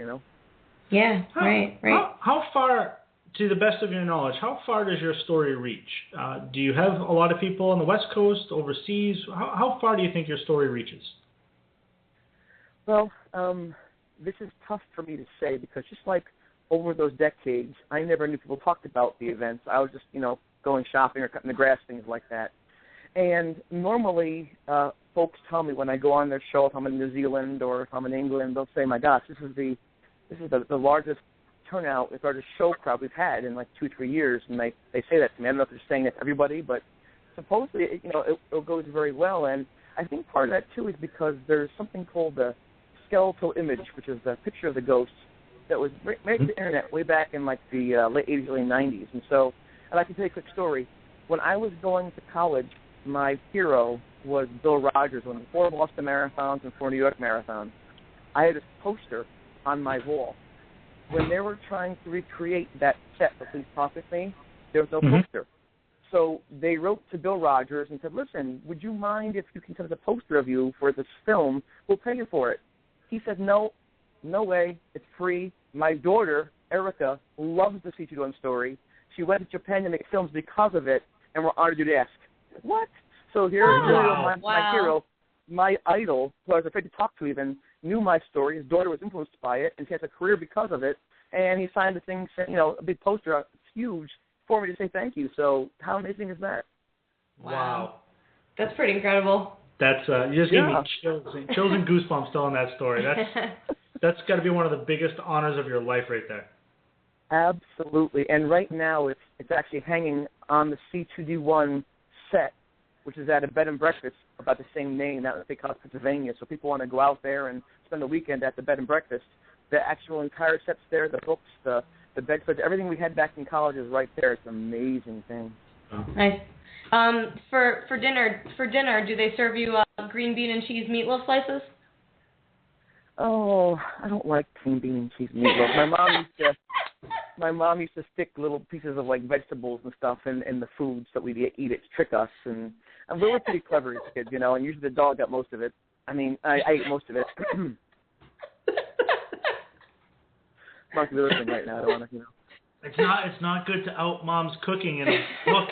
Yeah, right. How far, to the best of your knowledge, how far does your story reach? Do you have a lot of people on the West Coast, overseas? How far do you think your story reaches? Well, this is tough for me to say because just like over those decades, I never knew people talked about the events. I was just, going shopping or cutting the grass, things like that. And normally, folks tell me when I go on their show, if I'm in New Zealand or if I'm in England, they'll say, my gosh, this is the largest turnout, the largest show crowd we've had in like 2-3 years. And they say that to me. I don't know if they're saying that to everybody, but supposedly, it goes very well. And I think part of that, too, is because there's something called the skeletal image, which is the picture of the ghost that was made to the internet way back in like the late 80s, early 90s. And so I'd like to tell you a quick story. When I was going to college, my hero was Bill Rogers, won 4 Boston marathons and 4 New York marathons. I had this poster on my wall. When they were trying to recreate that set for Please Talk With Me, there was no poster. So they wrote to Bill Rogers and said, listen, would you mind if you can send us a poster of you for this film? We'll pay you for it. He said, no way, it's free. My daughter, Erica, loves the C2D1 story. She went to Japan to make films because of it, and we're honored you to ask. What? So here's my hero, my idol, who I was afraid to talk to even, knew my story. His daughter was influenced by it, and she has a career because of it. And he signed a thing, a big poster, it's huge, for me to say thank you. So how amazing is that? Wow. That's pretty incredible. That's you just gave me chills and goosebumps telling that story. That's got to be one of the biggest honors of your life right there. Absolutely. And right now it's actually hanging on the C2D1 set, which is at a bed and breakfast about the same name out in St. Pennsylvania. So people want to go out there and spend the weekend at the bed and breakfast. The actual entire set's there, the books, the bedspreads, everything we had back in college is right there. It's an amazing thing. Oh. Nice. For dinner, do they serve you green bean and cheese meatloaf slices? Oh, I don't like green bean and cheese meatloaf. My mom used to stick little pieces of like vegetables and stuff in the foods that we'd eat it to trick us, and we were pretty clever as kids, and usually the dog got most of it. I mean, I ate most of it. Marc, you're listening right now. I don't want to, It's not good to out mom's cooking in a book,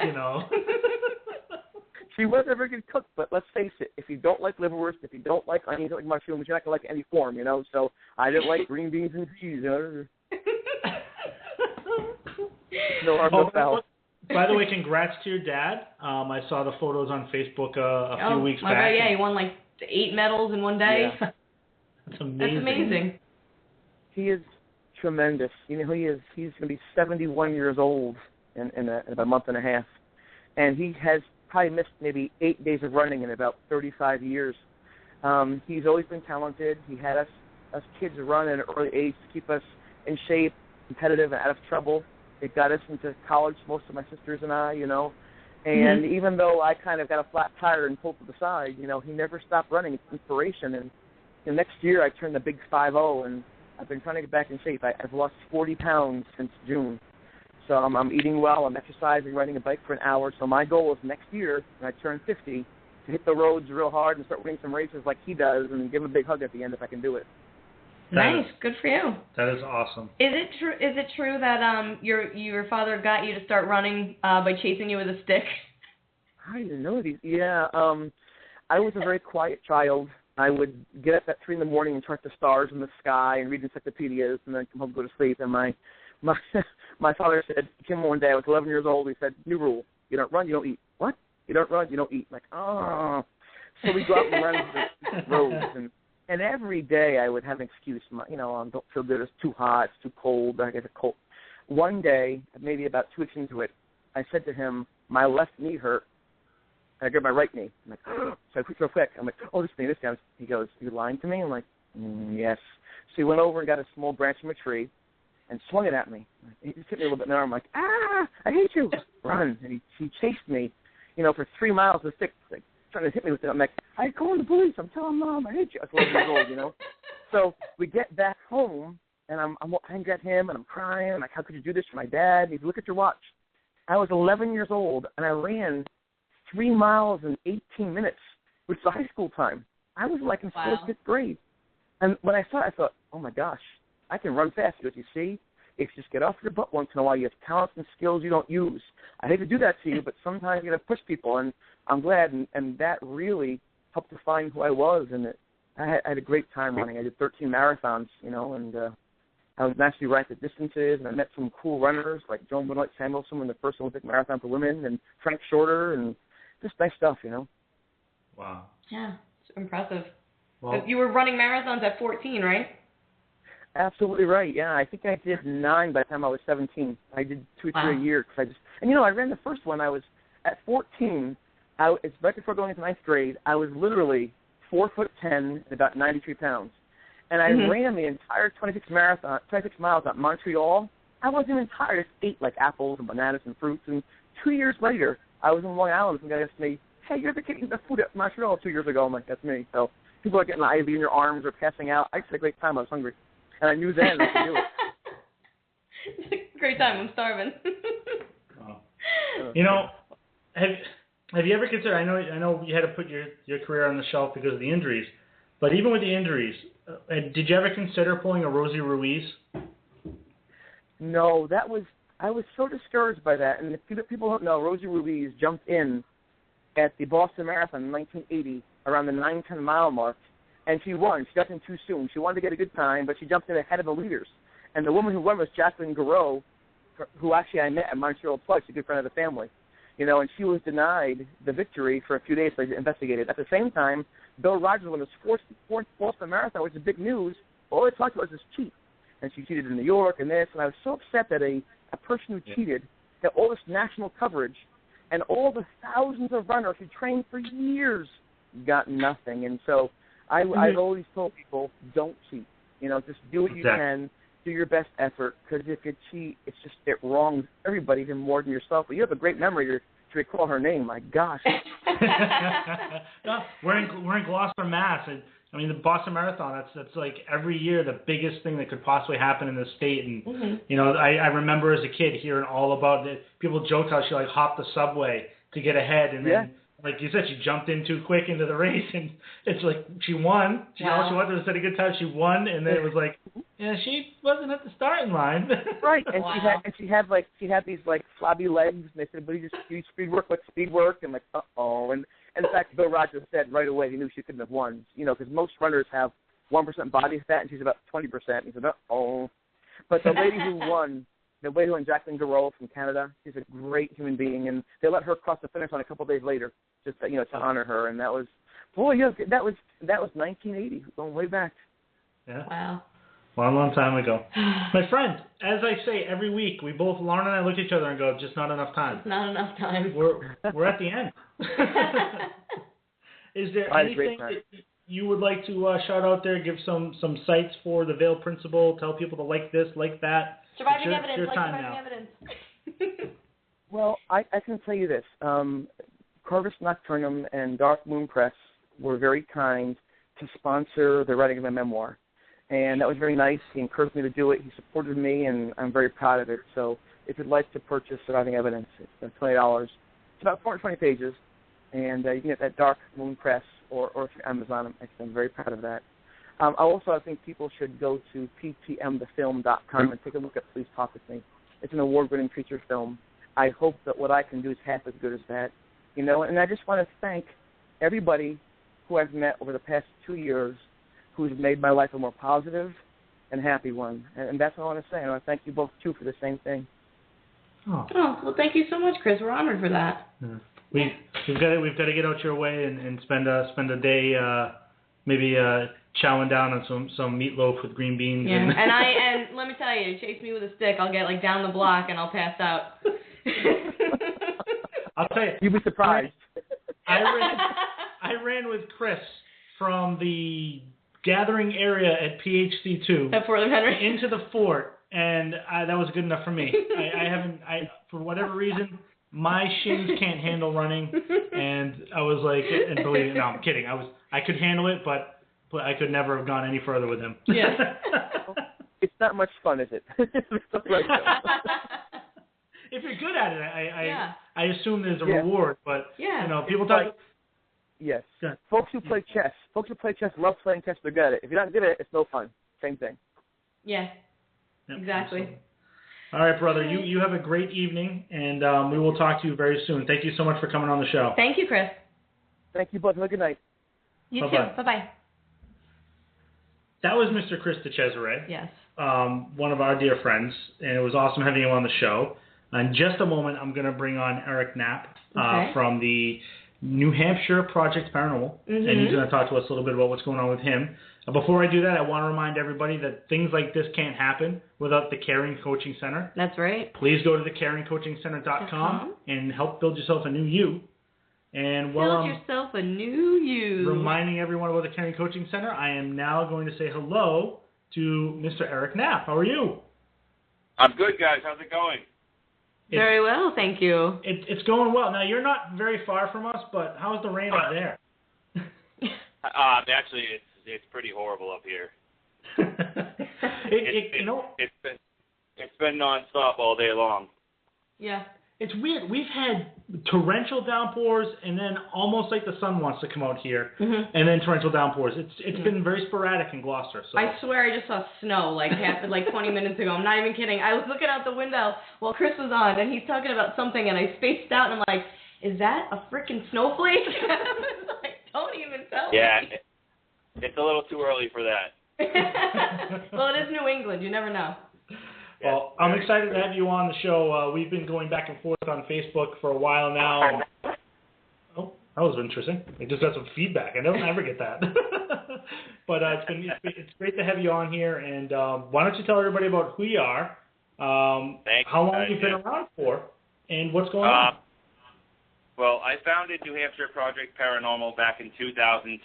She was a very good cook, but let's face it, if you don't like liverwurst, if you don't like onions, like mushrooms, you're not going to like any form, So I didn't like green beans and cheese, No harm, no foul. By the way, congrats to your dad. I saw the photos on Facebook a few weeks back. God, yeah, he won like 8 medals in one day. Yeah. That's amazing. That's amazing. He is tremendous. He is. He's going to be 71 years old in about a month and a half, and he has probably missed maybe 8 days of running in about 35 years. He's always been talented. He had us kids run at an early age to keep us in shape, competitive, and out of trouble. It got us into college, most of my sisters and I, And even though I kind of got a flat tire and pulled to the side, he never stopped running. It's inspiration. And next year I turned the big 5-0, and I've been trying to get back in shape. I've lost 40 pounds since June. So I'm eating well, I'm exercising, riding a bike for an hour. So my goal is next year, when I turn 50, to hit the roads real hard and start winning some races like he does and give him a big hug at the end if I can do it. Nice, good for you. That is awesome. Is it true that your father got you to start running by chasing you with a stick? I didn't know these. Yeah, I was a very quiet child. I would get up at 3 in the morning and chart the stars in the sky and read encyclopedias, and then come home and go to sleep. And my father said, came one day, I was 11 years old, he said, new rule, you don't run, you don't eat. What? You don't run, you don't eat. I'm like, oh. So we go out and run the roads, and every day I would have an excuse. I don't feel good, it's too hot, it's too cold, I get a cold. One day, maybe about 2 weeks into it, I said to him, my left knee hurt. I grabbed my right knee. I'm like, oh. So I quit real quick. I'm like, oh, this knee. He goes, you lying to me? I'm like, yes. So he went over and got a small branch from a tree and swung it at me. He just hit me a little bit in the arm. I'm like, I hate you. Run. And he chased me, for 3 miles with a stick, like, trying to hit me with it. I'm like, I call the police. I'm telling Mom I hate you. I was 11 years old, So we get back home, and I'm angry at him, and I'm crying. I'm like, how could you do this to my dad? He's, look at your watch. I was 11 years old, and I ran 3 miles in 18 minutes, which is a high school time. I was like in 4th, 5th grade. And when I saw it, I thought, oh, my gosh, I can run fast. Because you see, if you just get off your butt once in a while, you have talents and skills you don't use. I hate to do that to you, but sometimes you got to push people, and I'm glad. And that really helped define who I was. And I had a great time running. I did 13 marathons, and I was naturally right at distances, and I met some cool runners like Joan Benoit Samuelson in the first Olympic marathon for women, and Frank Shorter, and just nice stuff, Wow. Yeah, it's impressive. Well, you were running marathons at 14, right? Absolutely right, yeah. I think I did 9 by the time I was 17. I did 2 or 3 a year. I ran the first one. I was at 14. It's right before going into 9th grade. I was literally 4'10" and about 93 pounds. And I ran the entire 26 miles at Montreal. I wasn't even tired. I just ate like apples and bananas and fruits. And 2 years later, I was in Long Island, and the guy asked me, hey, you're the kid eating the food at Montreal 2 years ago. I'm like, that's me. So people are getting an IV in your arms or passing out. I just had a great time. I was hungry. And I knew then I could do it. It's a great time. I'm starving. Wow. Have you ever considered, I know you had to put your career on the shelf because of the injuries, but even with the injuries, did you ever consider pulling a Rosie Ruiz? No, I was so discouraged by that. And if people don't know, Rosie Ruiz jumped in at the Boston Marathon in 1980 around the 9-10 mile mark, and she won. She got in too soon. She wanted to get a good time, but she jumped in ahead of the leaders. And the woman who won was Jacqueline Garreau, who actually I met at Montreal Plug. She's a good friend of the family. And she was denied the victory for a few days, so they investigated. At the same time, Bill Rogers won his fourth Boston Marathon, which is big news. All they talked about was this cheat. And she cheated in New York and this, and I was so upset that a person who cheated got all this national coverage, and all the thousands of runners who trained for years got nothing. And so I've always told people, don't cheat. Just do what you can, do your best effort, because if you cheat, it wrongs everybody even more than yourself. But you have a great memory to recall her name. My gosh. No, we're in Gloucester, Mass. I mean, the Boston Marathon, that's like every year the biggest thing that could possibly happen in the state. And, I remember as a kid hearing all about it. People joked how she, hopped the subway to get ahead. And then, like you said, she jumped in too quick into the race. And it's like she won. She wanted to set a good time. She won. And then it was like, she wasn't at the starting line. Right. And she had these, flabby legs. And they said, but you speed work like speed work. And uh-oh. And in fact, Bill Rogers said right away he knew she couldn't have won, because most runners have 1% body fat, and she's about 20%. He said, uh-oh. But the lady who won, Jacqueline Garreau from Canada, she's a great human being, and they let her cross the finish line a couple of days later just to honor her, and that was 1980, going way back. Yeah. Wow. Long time ago. My friend, as I say every week, Lauren and I look at each other and go, just not enough time. Not enough time. We're at the end. Is there anything that you would like to shout out there, give some sites for the Veil Principle, tell people to like this, like that? Surviving evidence, evidence. Well, I can tell you this. Corvus Nocturnum and Dark Moon Press were very kind to sponsor the writing of my memoir. And that was very nice. He encouraged me to do it. He supported me, and I'm very proud of it. So if you'd like to purchase Surviving Evidence, it's $20. It's about 420 pages, and you can get that Dark Moon Press or through Amazon. I'm very proud of that. I think people should go to ptmthefilm.com and take a look at Please Talk With Me. It's an award-winning feature film. I hope that what I can do is half as good as that. And I just want to thank everybody who I've met over the past 2 years who's made my life a more positive and happy one. And that's what I want to say. And I thank you both, too, for the same thing. Oh, well, thank you so much, Chris. We're honored for that. Yeah. We've got to get out your way and spend a day maybe chowing down on some meatloaf with green beans. Yeah, and let me tell you, chase me with a stick. I'll get down the block and I'll pass out. I'll tell you. You'd be surprised. I ran with Chris from the gathering area at PHC2 at Fort Henry into the fort, and that was good enough for me. I for whatever reason, my shins can't handle running, and I was like, and believe me, no, I'm kidding. I could handle it, but I could never have gone any further with him. Yeah. It's not much fun, is it? If you're good at it, I assume there's a reward, but people talk. Yes. Folks who play chess love playing chess. They're good at it. If you're not good at it, it's no fun. Same thing. Yeah. Yep, exactly. Absolutely. All right, brother. You have a great evening, and we will talk to you very soon. Thank you so much for coming on the show. Thank you, Chris. Thank you both. Have a good night. You too. Bye-bye. That was Mr. Chris DeCesare. Yes. One of our dear friends, and it was awesome having him on the show. In just a moment, I'm going to bring on Eric Knapp from the New Hampshire Project Paranormal, and he's going to talk to us a little bit about what's going on with him. Before I do that, I want to remind everybody that things like this can't happen without the Caring Coaching Center. That's right. Please go to thecaringcoachingcenter.com and help build yourself a new you. And build yourself a new you. Reminding everyone about the Caring Coaching Center, I am now going to say hello to Mr. Eric Knapp. How are you? I'm good, guys. How's it going? Very well, thank you. It's going well. Now, you're not very far from us, but how's the rain up there? Actually, it's pretty horrible up here. It's been nonstop all day long. Yeah. It's weird. We've had torrential downpours, and then almost like the sun wants to come out here, and then torrential downpours. It's been very sporadic in Gloucester. So. I swear I just saw snow like 20 minutes ago. I'm not even kidding. I was looking out the window while Chris was on, and he's talking about something, and I spaced out, and I'm like, is that a freaking snowflake? I was like, don't even tell me. Yeah, it's a little too early for that. Well, it is New England. You never know. Well, I'm excited to have you on the show. We've been going back and forth on Facebook for a while now. Oh, that was interesting. I just got some feedback. I don't ever get that. But it's great to have you on here. And why don't you tell everybody about who you are, how long you've been around for, and what's going on? Well, I founded New Hampshire Project Paranormal back in 2002.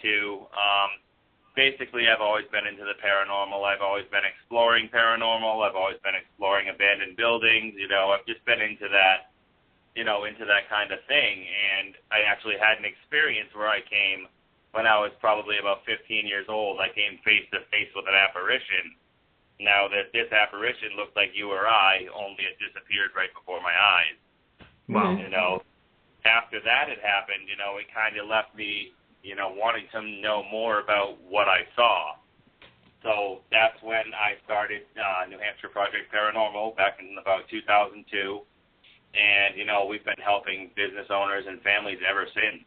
Basically, I've always been into the paranormal. I've always been exploring paranormal. I've always been exploring abandoned buildings. I've just been into that, into that kind of thing. And I actually had an experience where I came when I was probably about 15 years old. I came face to face with an apparition. Now, this apparition looked like you or I, only it disappeared right before my eyes. Wow. After that had happened, it kind of left me, wanting to know more about what I saw. So that's when I started New Hampshire Project Paranormal back in about 2002. And, we've been helping business owners and families ever since.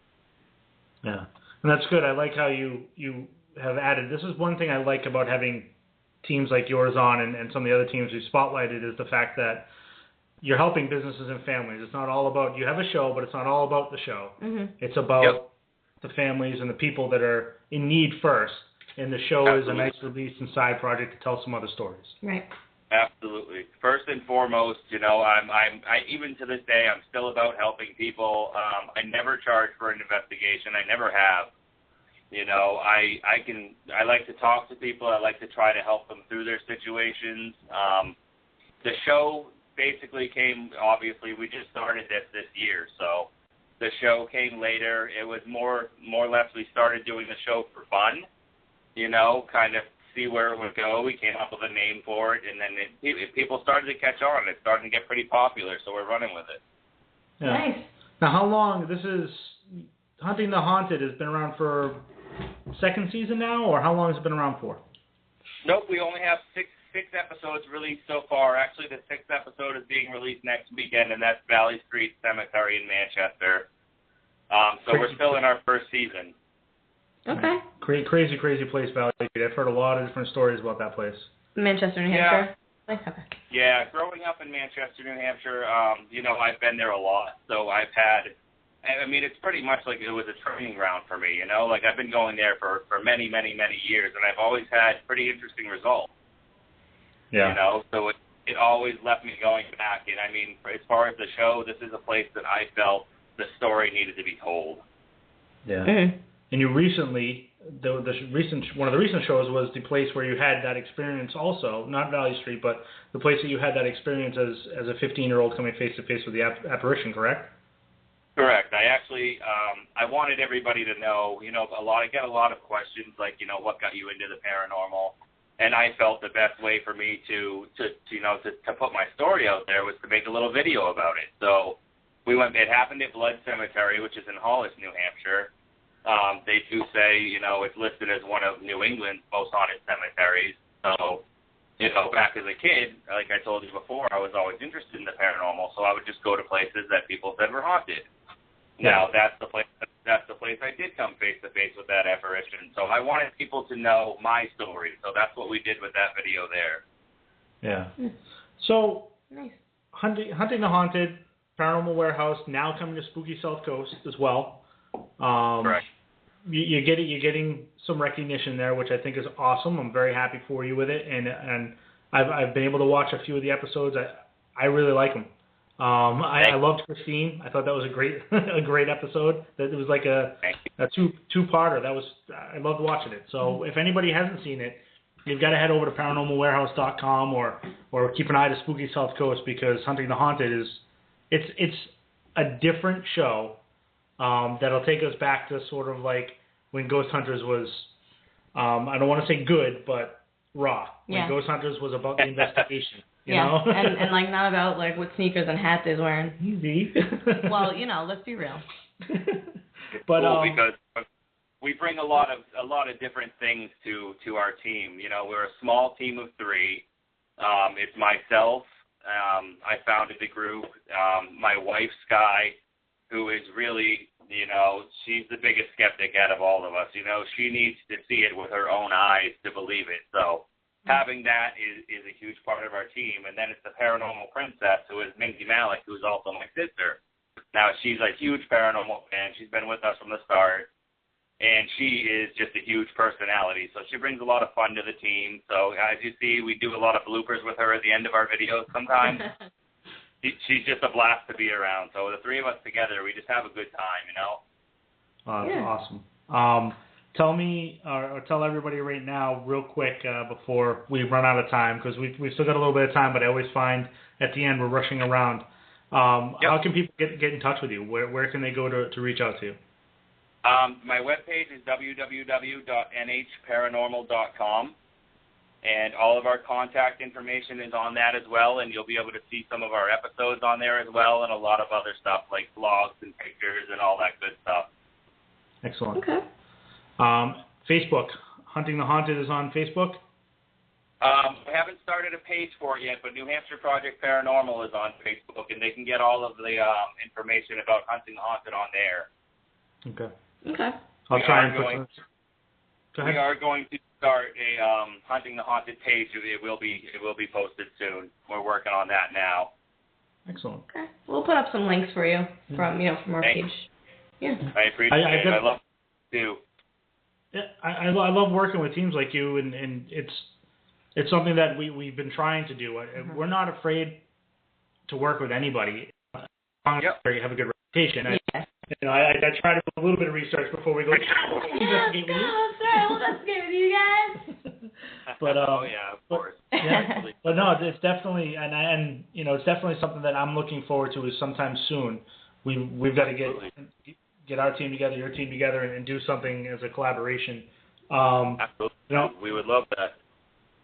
Yeah, and that's good. I like how you have added. This is one thing I like about having teams like yours on and some of the other teams we've spotlighted is the fact that you're helping businesses and families. It's not all about, you have a show, but it's not all about the show. It's about the families and the people that are in need first, and the show is a nice release and side project to tell some other stories. Right. Absolutely. First and foremost, I even to this day, I'm still about helping people. I never charge for an investigation. I never have. I like to talk to people. I like to try to help them through their situations. The show basically came, obviously, we just started this year, so the show came later. It was more or less we started doing the show for fun, kind of see where it would go. We came up with a name for it, and then people started to catch on. It started to get pretty popular, so we're running with it. Yeah. Nice. Now, how long, this is, Hunting the Haunted has been around for second season now, or how long has it been around for? Nope, we only have six episodes released so far. Actually, the sixth episode is being released next weekend, and that's Valley Street Cemetery in Manchester. So we're still in our first season. Okay. Crazy place, Valley Street. I've heard a lot of different stories about that place. Manchester, New Hampshire? Okay. Yeah, growing up in Manchester, New Hampshire, I've been there a lot. So I've had, it's pretty much like it was a training ground for me, Like I've been going there for many, many, many years, and I've always had pretty interesting results. Yeah. So it always left me going back. And as far as the show, this is a place that I felt the story needed to be told. Yeah. Mm-hmm. And you recently, one of the recent shows was the place where you had that experience also, not Valley Street, but the place that you had that experience as a 15-year-old coming face to face with the apparition, correct? Correct. I actually, I wanted everybody to know, I get a lot of questions like, what got you into the paranormal? And I felt the best way for me to put my story out there was to make a little video about it. So it happened at Blood Cemetery, which is in Hollis, New Hampshire. They do say, it's listed as one of New England's most haunted cemeteries. So, back as a kid, like I told you before, I was always interested in the paranormal. So I would just go to places that people said were haunted. Now, that's the place I did come face to face with that apparition. So I wanted people to know my story. So that's what we did with that video there. Yeah. So, nice. Hunting the Haunted, Paranormal Warehouse, now coming to Spooky South Coast as well. Correct. You're getting some recognition there, which I think is awesome. I'm very happy for you with it, and I've been able to watch a few of the episodes. I really like them. I loved Christine. I thought that was a great episode. That it was like a two-parter. I loved watching it. So if anybody hasn't seen it, you've got to head over to paranormalwarehouse.com or keep an eye to Spooky South Coast, because Hunting the Haunted it's a different show that'll take us back to sort of like when Ghost Hunters was I don't want to say good, but raw. When Ghost Hunters was about the investigation. You know? and like not about like what sneakers and hat he's wearing. Easy. Well, let's be real. But cool because we bring a lot of different things to our team. We're a small team of 3. It's myself. I founded the group. My wife, Sky, who is really, she's the biggest skeptic out of all of us. She needs to see it with her own eyes to believe it. So having that is a huge part of our team. And then it's the paranormal princess, who is Mindy Malik, who's also my sister. Now, she's a huge paranormal fan. She's been with us from the start. And she is just a huge personality. So she brings a lot of fun to the team. So as you see, we do a lot of bloopers with her at the end of our videos sometimes. She's just a blast to be around. So the 3 of us together, we just have a good time, That's awesome. Tell me, or tell everybody right now, real quick, before we run out of time, because we've still got a little bit of time, but I always find at the end we're rushing around. How can people get in touch with you? Where can they go to reach out to you? My webpage is www.nhparanormal.com, and all of our contact information is on that as well, and you'll be able to see some of our episodes on there as well, and a lot of other stuff like vlogs and pictures and all that good stuff. Excellent. Okay. Facebook. Hunting the Haunted is on Facebook? We haven't started a page for it yet, but New Hampshire Project Paranormal is on Facebook, and they can get all of the information about Hunting the Haunted on there. Okay. I'll try and put Go ahead. We are going to start a Hunting the Haunted page. It will be posted soon. We're working on that now. Excellent. Okay. We'll put up some links for you from our page. Yeah. I appreciate it. I love it too. Yeah, I love working with teams like you, and it's something that we've been trying to do. We're not afraid to work with anybody. You have a good reputation. I try to do a little bit of research before we go investigate with you. We'll investigate with you guys. But of course. But no, it's definitely it's definitely something that I'm looking forward to. Is sometime soon. We've got to get our team together, your team together, and do something as a collaboration. Absolutely. We would love that.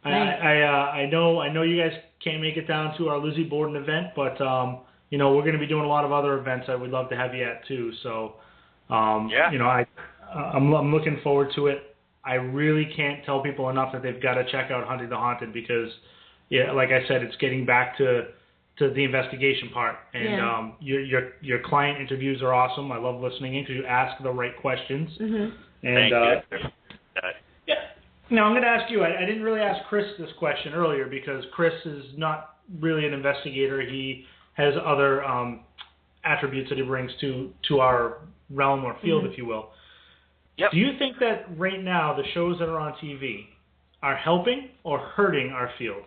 I know you guys can't make it down to our Lizzie Borden event, but we're going to be doing a lot of other events I would love to have you at too. So I'm looking forward to it. I really can't tell people enough that they've got to check out Hunting the Haunted because, like I said, it's getting back to the investigation part. And your client interviews are awesome. I love listening in because you ask the right questions. Mm-hmm. And Thank you. Now I'm going to ask you. I didn't really ask Chris this question earlier because Chris is not really an investigator. He has other attributes that he brings to our realm or field, if you will. Yep. Do you think that right now the shows that are on TV are helping or hurting our field?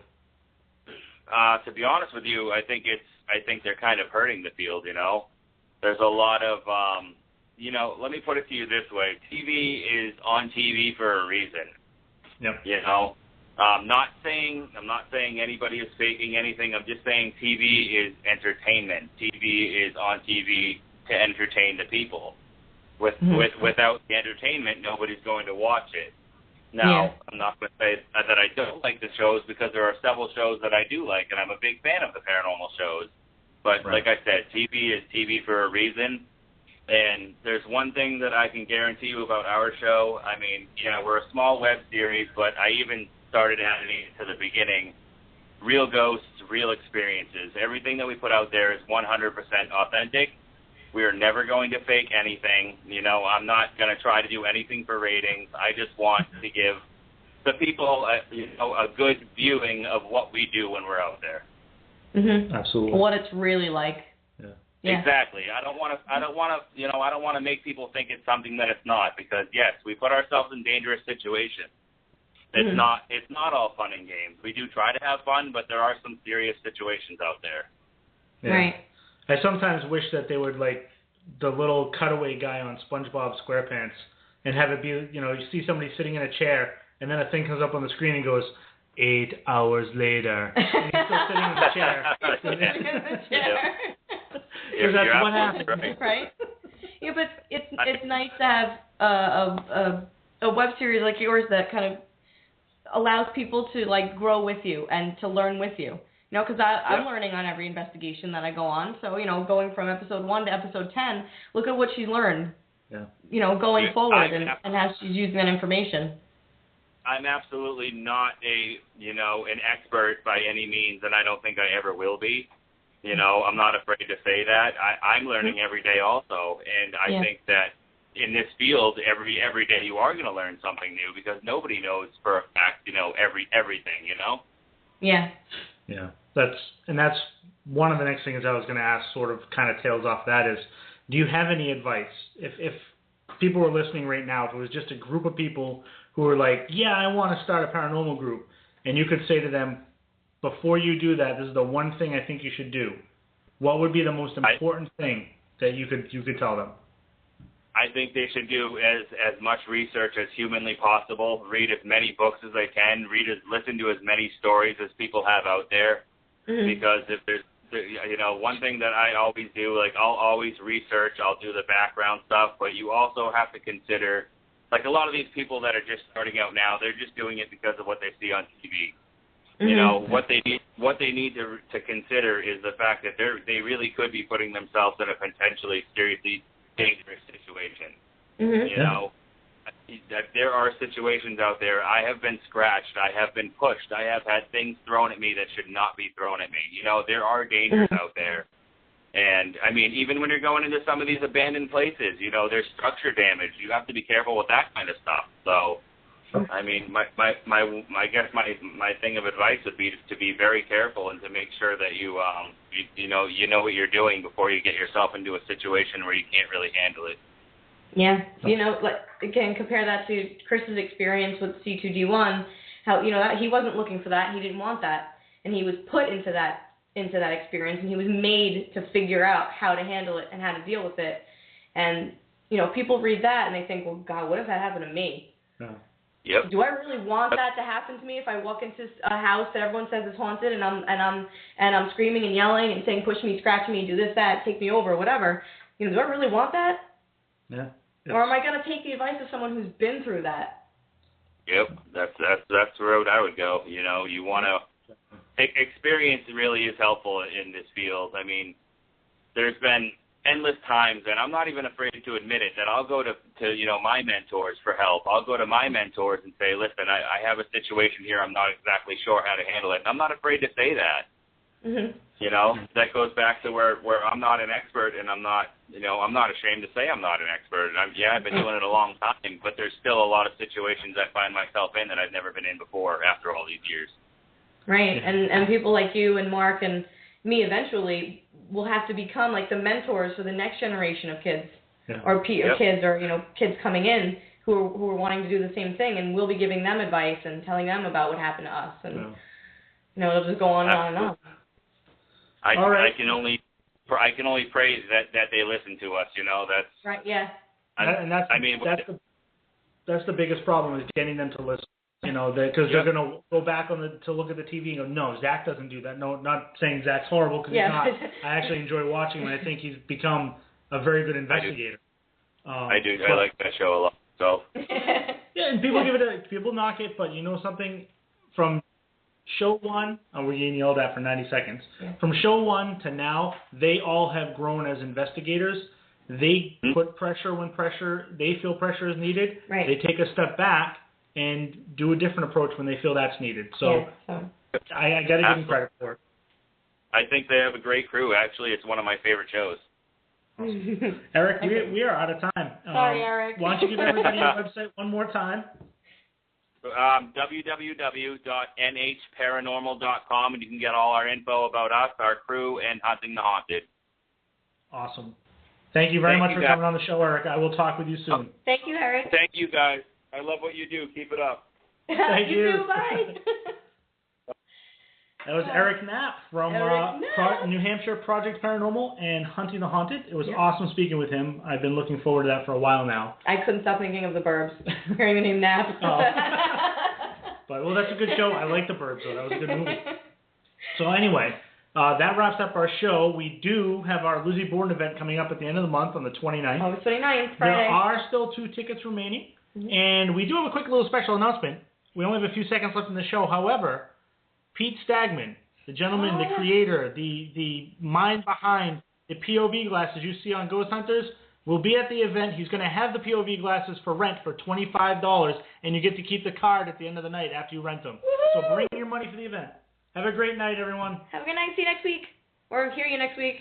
To be honest with you, I think they're kind of hurting the field. There's a lot of let me put it to you this way: TV is on TV for a reason. Yep. I'm not saying anybody is faking anything. I'm just saying TV is entertainment. TV is on TV to entertain the people. Without the entertainment, nobody's going to watch it. Now, I'm not going to say that I don't like the shows because there are several shows that I do like, and I'm a big fan of the paranormal shows. But like I said, TV is TV for a reason. And there's one thing that I can guarantee you about our show. I mean, we're a small web series, but I even started adding it to the beginning. Real ghosts, real experiences. Everything that we put out there is 100% authentic. We are never going to fake anything. I'm not going to try to do anything for ratings. I just want to give the people a good viewing of what we do when we're out there. Mm-hmm. Absolutely. What it's really like. Yeah. Exactly. I don't want to make people think it's something that it's not, because yes, we put ourselves in dangerous situations. It's not all fun and games. We do try to have fun, but there are some serious situations out there. Yeah. Right. I sometimes wish that they would like the little cutaway guy on SpongeBob SquarePants and have it be, you see somebody sitting in a chair and then a thing comes up on the screen and goes, 8 hours later. And he's still sitting in the chair. You're that's what happens. Right? Yeah, but it's nice to have a web series like yours that kind of allows people to like grow with you and to learn with you. You know, because I'm learning on every investigation that I go on. So, you know, going from episode 1 to episode 10, look at what she's learned. Yeah. You know, going forward and how she's using that information. I'm absolutely not an expert by any means, and I don't think I ever will be. You know, I'm not afraid to say that. I'm learning every day also, and I think that in this field, every day you are going to learn something new because nobody knows for a fact, everything, you know? Yeah. Yeah. That's one of the next things I was going to ask, sort of kind of tails off that is, do you have any advice? If people were listening right now, if it was just a group of people who were like, yeah, I want to start a paranormal group, and you could say to them, before you do that, this is the one thing I think you should do, what would be the most important thing that you could tell them? I think they should do as much research as humanly possible, read as many books as they can, listen to as many stories as people have out there, because if there's, one thing that I always do, like I'll always research, I'll do the background stuff, but you also have to consider, like a lot of these people that are just starting out now, they're just doing it because of what they see on TV. You know, what they need to consider is the fact that they really could be putting themselves in a potentially seriously dangerous situation. You know, that there are situations out there. I have been scratched. I have been pushed. I have had things thrown at me that should not be thrown at me. You know, there are dangers out there. And, I mean, even when you're going into some of these abandoned places, you know, there's structure damage. You have to be careful with that kind of stuff. So, I mean, I guess my thing of advice would be to be very careful and to make sure that you know what you're doing before you get yourself into a situation where you can't really handle it. Yeah, you know, like again, compare that to Chris's experience with C2D1. How he wasn't looking for that, he didn't want that, and he was put into that experience, and he was made to figure out how to handle it and how to deal with it. And people read that and they think, well, God, what if that happened to me? Yeah. Yep. Do I really want that to happen to me if I walk into a house that everyone says is haunted and I'm screaming and yelling and saying push me, scratch me, do this, that, take me over, whatever? Do I really want that? Yeah. Or am I going to take the advice of someone who's been through that? Yep. That's the road I would go. You know, you want to experience really is helpful in this field. I mean, there's been endless times, and I'm not even afraid to admit it, that I'll go to my mentors for help. I'll go to my mentors and say, listen, I have a situation here. I'm not exactly sure how to handle it. And I'm not afraid to say that. You know, that goes back to where I'm not an expert, and I'm not ashamed to say I'm not an expert. I've been doing it a long time, but there's still a lot of situations I find myself in that I've never been in before after all these years. Right, and people like you and Mark and me eventually will have to become like the mentors for the next generation of kids, or kids, or kids coming in who are wanting to do the same thing, and we'll be giving them advice and telling them about what happened to us, and it'll just go on and on and on. I can only pray that they listen to us. That's right. Yeah. That's the biggest problem, is getting them to listen. Because they're going to go back to look at the TV and go, no, Zach doesn't do that. No, not saying Zach's horrible, because he's not. I actually enjoy watching him, and I think he's become a very good investigator. I do. I like that show a lot. So. Yeah, and people knock it, but something, from show 1, and we're getting yelled at for 90 seconds. Yeah. From show 1 to now, they all have grown as investigators. They put pressure when they feel pressure is needed. Right. They take a step back and do a different approach when they feel that's needed. So I got to give them credit for it. I think they have a great crew. Actually, it's one of my favorite shows. Awesome. Eric, we are out of time. Sorry, Eric. Why don't you give everybody your website one more time? www.nhparanormal.com, and you can get all our info about us, our crew, and Hunting the Haunted. Awesome. Thank you very much for coming on the show, Eric. I will talk with you soon. Thank you, Eric. Thank you, guys. I love what you do. Keep it up. Thank you. You too. Bye. That was Eric Knapp from New Hampshire Project Paranormal and Hunting the Haunted. It was awesome speaking with him. I've been looking forward to that for a while now. I couldn't stop thinking of the Burbs, hearing the name Knapp. But that's a good show. I like the Burbs, so that was a good movie. So anyway, that wraps up our show. We do have our Lizzie Borden event coming up at the end of the month on the 29th. Oh, the 29th, Friday. There are still 2 tickets remaining. And we do have a quick little special announcement. We only have a few seconds left in the show. However, Pete Stagman the gentleman, the creator, the mind behind the POV glasses you see on Ghost Hunters, will be at the event. He's going to have the POV glasses for rent for $25, and you get to keep the card at the end of the night after you rent them. Woo-hoo! So bring your money for the event. Have a great night, everyone. Have a good night. See you next week. Or hear you next week.